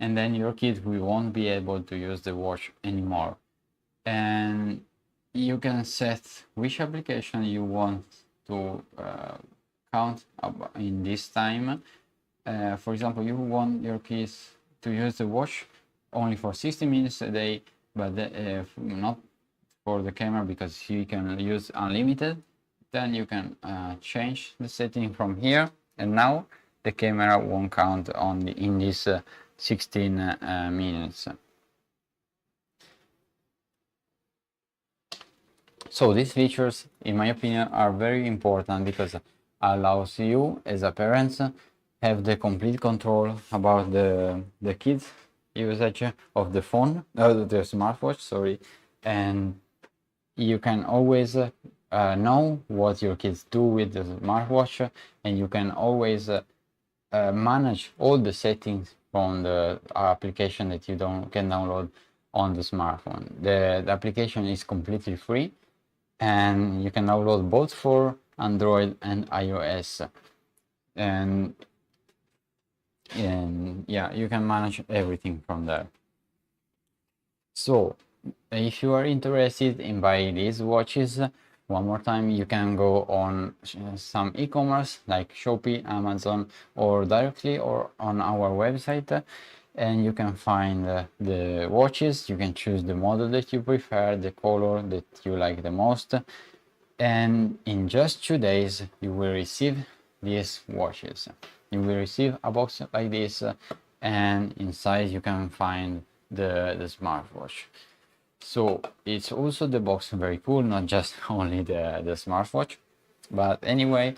and then your kid won't be able to use the watch anymore. And you can set which application you want to count in this time. For example, you want your kids to use the watch only for 60 minutes a day, but not for the camera, because you can use unlimited. Then you can change the setting from here, and now the camera won't count only in this 16 minutes. So these features, in my opinion, are very important because allows you as a parent have the complete control about the kids usage of the phone, the smartwatch, sorry, and you can always know what your kids do with the smartwatch, and you can always manage all the settings from the application that you can download on the smartphone. The application is completely free, and you can download both for Android and iOS, and yeah, you can manage everything from there. So if you are interested in buying these watches, one more time, you can go on some e-commerce like Shopee, Amazon, or directly or on our website, and you can find the watches. You can choose the model that you prefer, the color that you like the most, and in just 2 days you will receive these watches. You will receive a box like this, and inside you can find the smartwatch. So it's also the box very cool, not just only the smartwatch. But anyway,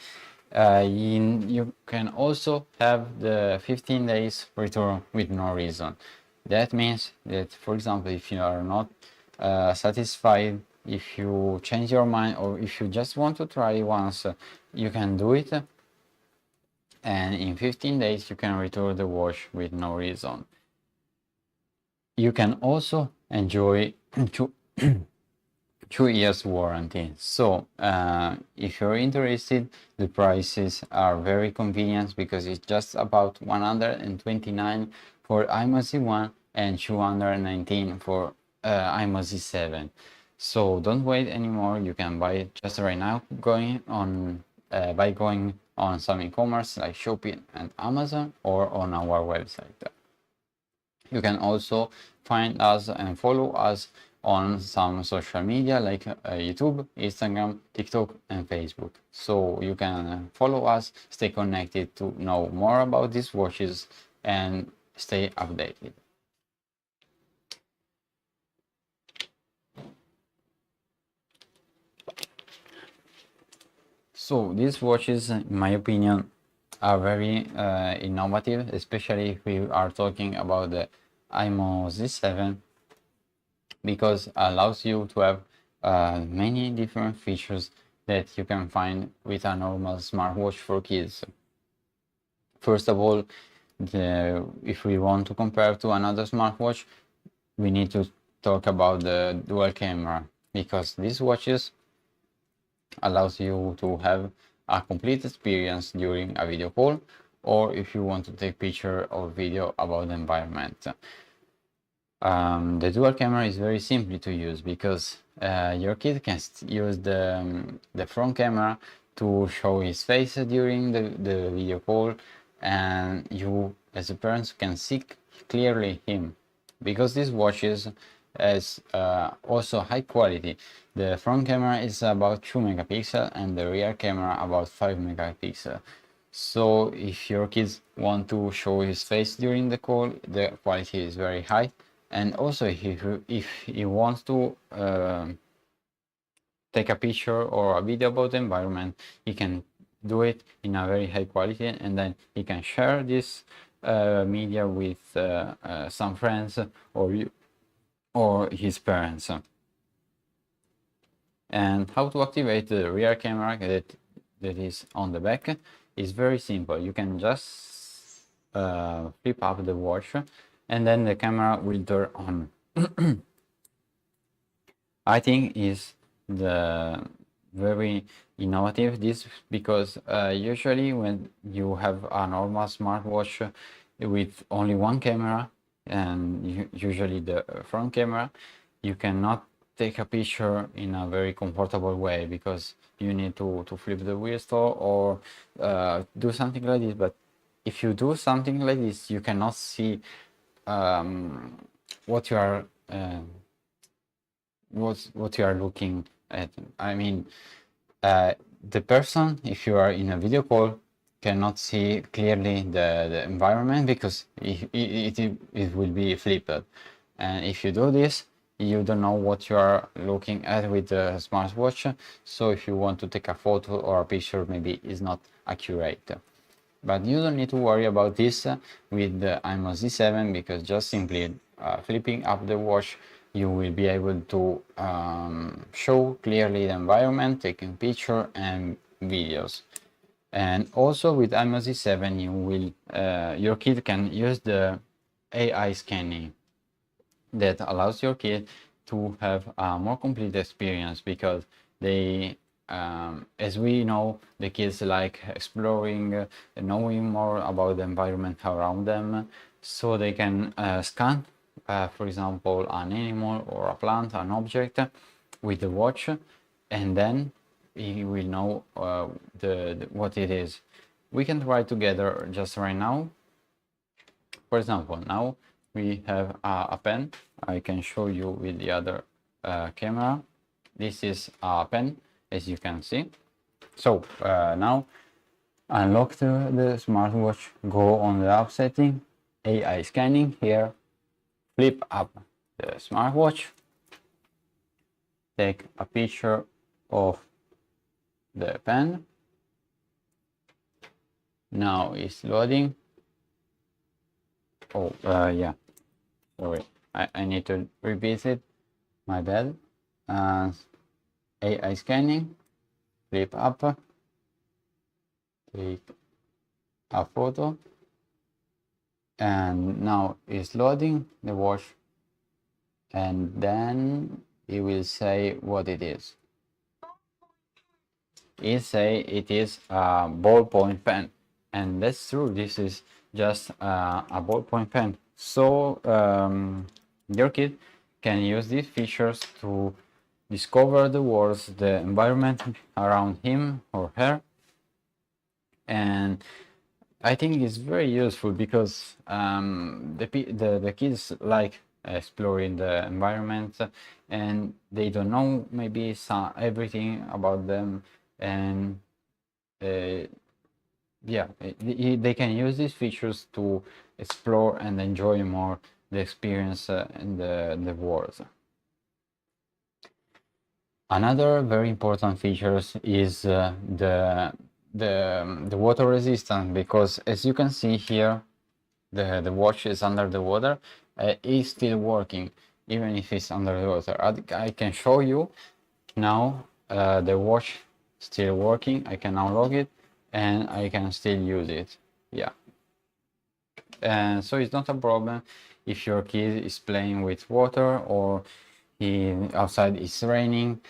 You can also have the 15 days return with no reason. That means that, for example, if you are not satisfied, if you change your mind, or if you just want to try once, you can do it, and in 15 days you can return the watch with no reason. You can also enjoy 2 years warranty. So if you're interested, the prices are very convenient because it's just about 129 for imoo Z1 and 219 for imoo Z7. So don't wait anymore. You can buy it just right now by going on some e-commerce like Shopee and Amazon, or on our website. You can also find us and follow us on some social media like YouTube, Instagram, TikTok, and Facebook. So you can follow us, stay connected to know more about these watches, and stay updated. So these watches, in my opinion, are very innovative, especially if we are talking about the imoo Z7, because it allows you to have many different features that you can find with a normal smartwatch for kids. First of all, if we want to compare to another smartwatch, we need to talk about the dual camera, because these watches allows you to have a complete experience during a video call, or if you want to take picture or video about the environment. The dual camera is very simple to use because your kid can use the front camera to show his face during the video call, and you as a parent can see clearly him, because these watches is also high quality. The front camera is about 2 megapixels and the rear camera about 5 megapixels. So if your kids want to show his face during the call, the quality is very high. And also if he wants to take a picture or a video about the environment, he can do it in a very high quality, and then he can share this media with some friends or his parents. And how to activate the rear camera that is on the back is very simple. You can just flip up the watch, and then the camera will turn on. I think is the very innovative this, because usually when you have a normal smartwatch with only one camera, and usually the front camera, you cannot take a picture in a very comfortable way, because you need to flip the wrist or do something like this. But if you do something like this, you cannot see what you are what you are looking at. I mean, the person, if you are in a video call, cannot see clearly the environment, because it will be flipped. And if you do this, you don't know what you are looking at with the smartwatch. So if you want to take a photo or a picture, maybe it's not accurate. But you don't need to worry about this with the imoo Z7, because just simply flipping up the watch, you will be able to show clearly the environment, taking picture and videos. And also with imoo Z7, you will your kid can use the AI scanning that allows your kid to have a more complete experience, because they as we know, the kids like exploring, knowing more about the environment around them, so they can scan for example an animal or a plant, an object, with the watch, and then he will know what it is. We can try together just right now. For example, now we have a pen. I can show you with the other camera. This is a pen, as you can see. So now unlock the smartwatch, go on the app setting, AI scanning here, flip up the smartwatch, take a picture of the pen, Now it's loading. Oh, yeah, sorry, I need to repeat it, my bad. AI scanning, flip up, take a photo, and now it's loading the watch, and then it will say what it is. It say it is a ballpoint pen, and that's true. This is just a ballpoint pen. So your kid can use these features to discover the world, the environment around him or her, and I think it's very useful because the kids like exploring the environment, and they don't know maybe everything about them, and yeah, they can use these features to explore and enjoy more the experience in the world. Another very important feature is the water resistance, because as you can see here, the watch is under the water. It's still working even if it's under the water. I can show you now. The watch still working. I can unlock it and I can still use it. Yeah, and so it's not a problem if your kid is playing with water, or outside it's raining,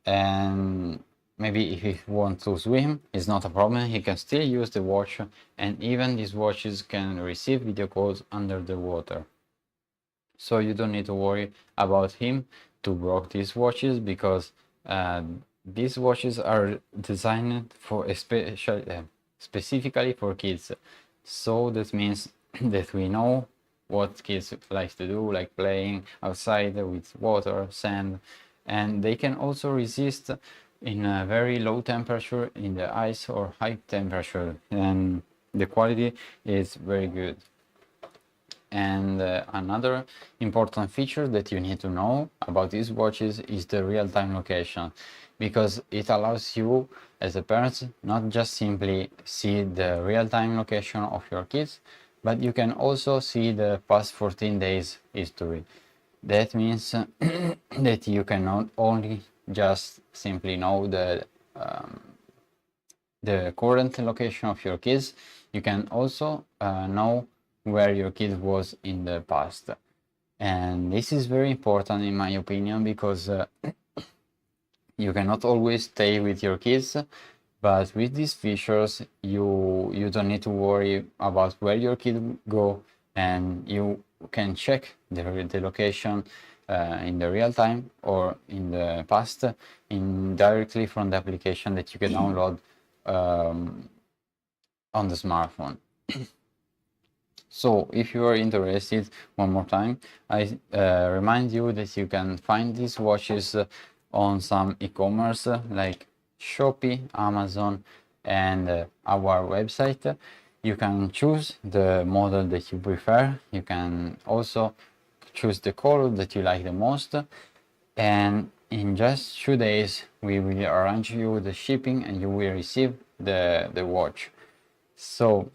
and maybe if he wants to swim, it's not a problem. He can still use the watch, and even these watches can receive video calls under the water. So you don't need to worry about him to break these watches, because these watches are designed for specifically for kids. So that means that we know what kids like to do, like playing outside with water, sand, and they can also resist in a very low temperature in the ice or high temperature, and the quality is very good. And another important feature that you need to know about these watches is the real-time location, because it allows you as a parent not just simply see the real-time location of your kids, but you can also see the past 14 days history. That means that you can not only just simply know the current location of your kids, you can also know where your kid was in the past. And this is very important in my opinion, because you cannot always stay with your kids, but with these features you don't need to worry about where your kid go, and you can check the location in the real time or in the past in directly from the application that you can download on the smartphone. So if you are interested, one more time, I remind you that you can find these watches on some e-commerce like Shopee, Amazon, and our website. You can choose the model that you prefer. You can also choose the color that you like the most, and in just 2 days we will arrange you the shipping and you will receive the watch. So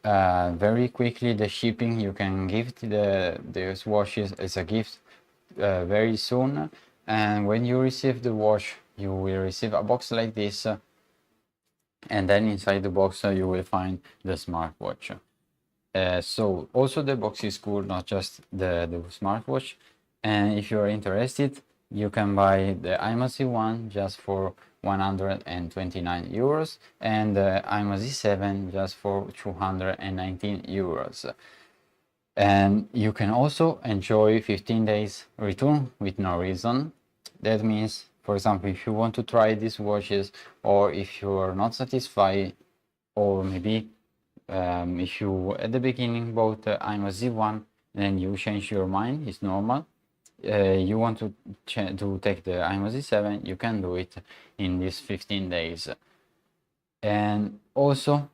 very quickly, the shipping, you can give those watches as a gift very soon, and when you receive the watch you will receive a box like this, and then inside the box you will find the smartwatch. So also the box is cool, not just the smartwatch. And if you are interested, you can buy the imoo Z1 just for 129 euros and the imoo Z7 just for 219 euros. And you can also enjoy 15 days return with no reason. That means, for example, if you want to try these watches, or if you are not satisfied, or maybe if you at the beginning bought the imoo Z1 then you change your mind, it's normal. You want to take the imoo Z7, you can do it in these 15 days. And also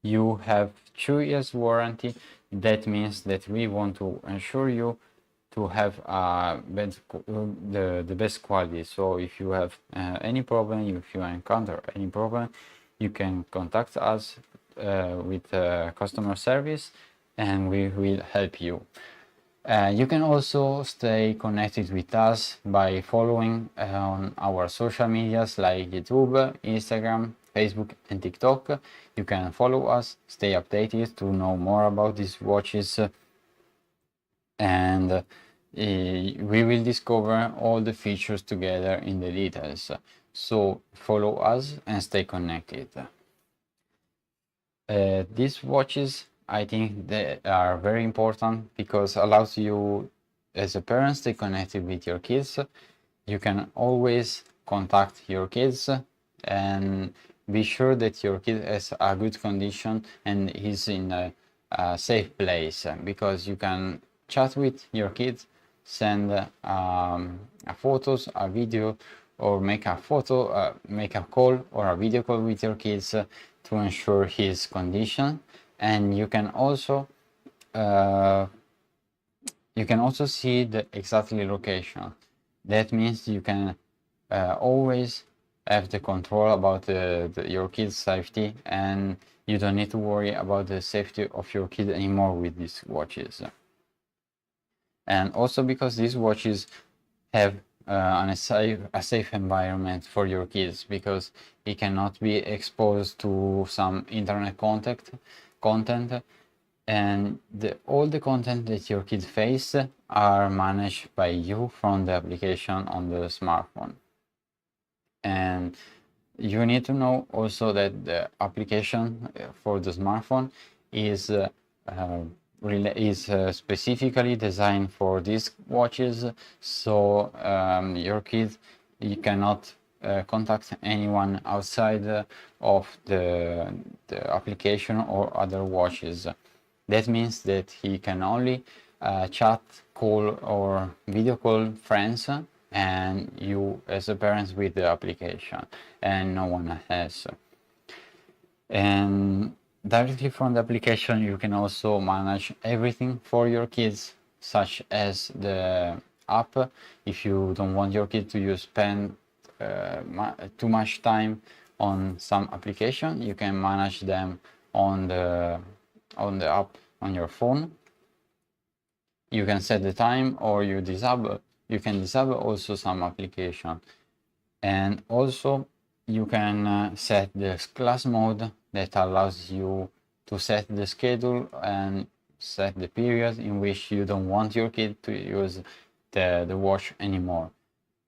you have 2 years warranty. That means that we want to ensure you to have the best quality. So if you have any problem, if you encounter any problem, you can contact us with customer service, and we will help you. You can also stay connected with us by following on our social medias like YouTube, Instagram, Facebook and TikTok. You can follow us, stay updated to know more about these watches, and we will discover all the features together in the details. So follow us and stay connected. These watches, I think they are very important because allows you as a parent stay connected with your kids. You can always contact your kids and be sure that your kid has a good condition and is in a safe place, because you can chat with your kids, send photos, a video, or make a photo, make a call or a video call with your kids to ensure his condition. And you can also see the exactly location. That means you can always have the control about your kid's safety, and you don't need to worry about the safety of your kid anymore with these watches. And also because these watches have a safe environment for your kids, because he cannot be exposed to some internet content, and all the content that your kids face are managed by you from the application on the smartphone. And you need to know also that the application for the smartphone is specifically designed for these watches, so your kid, you cannot contact anyone outside of the application or other watches. That means that he can only chat, call or video call friends and you as a parent with the application, and no one else. And directly from the application you can also manage everything for your kids, such as the app. If you don't want your kid to spend too much time on some application, you can manage them on the app on your phone. You can set the time, or you can disable also some application. And also you can set the class mode that allows you to set the schedule and set the period in which you don't want your kid to use the watch anymore.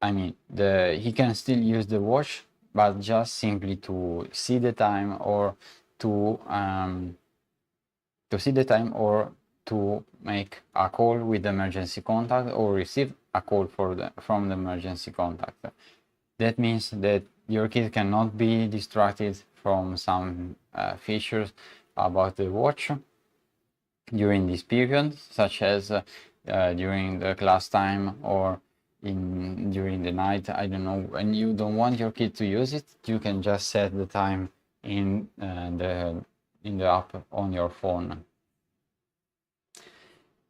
I mean, he can still use the watch, but just simply to see the time, or to to make a call with the emergency contact, or receive a call from the emergency contact. That means that your kid cannot be distracted from some features about the watch during this period, such as during the class time or during the night. I don't know, when you don't want your kid to use it, you can just set the time in the app on your phone.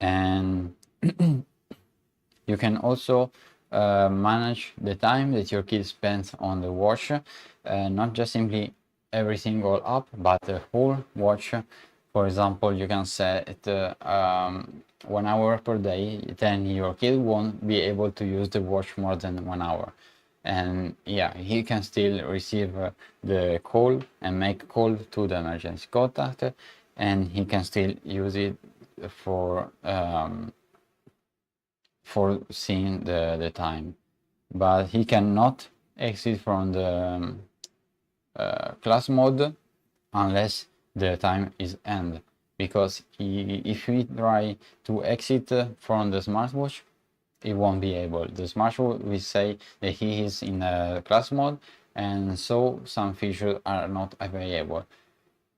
And you can also manage the time that your kid spends on the watch, not just simply every single app, but the whole watch. For example, you can set 1 hour per day, then your kid won't be able to use the watch more than 1 hour. And yeah, he can still receive the call and make call to the emergency contact, and he can still use it for seeing the time, but he cannot exit from the class mode unless the time is end, because if he try to exit from the smartwatch, it won't be able. The smartwatch will say that he is in a class mode, and so some features are not available.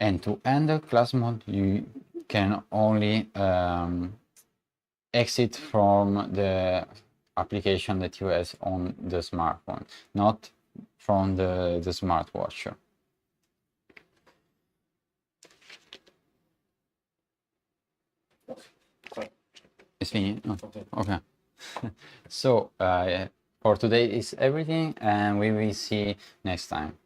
And to end the class mode, you can only exit from the application that you have on the smartphone, not from the smartwatch. It's finished? No. Okay. So for today is everything, and we will see next time.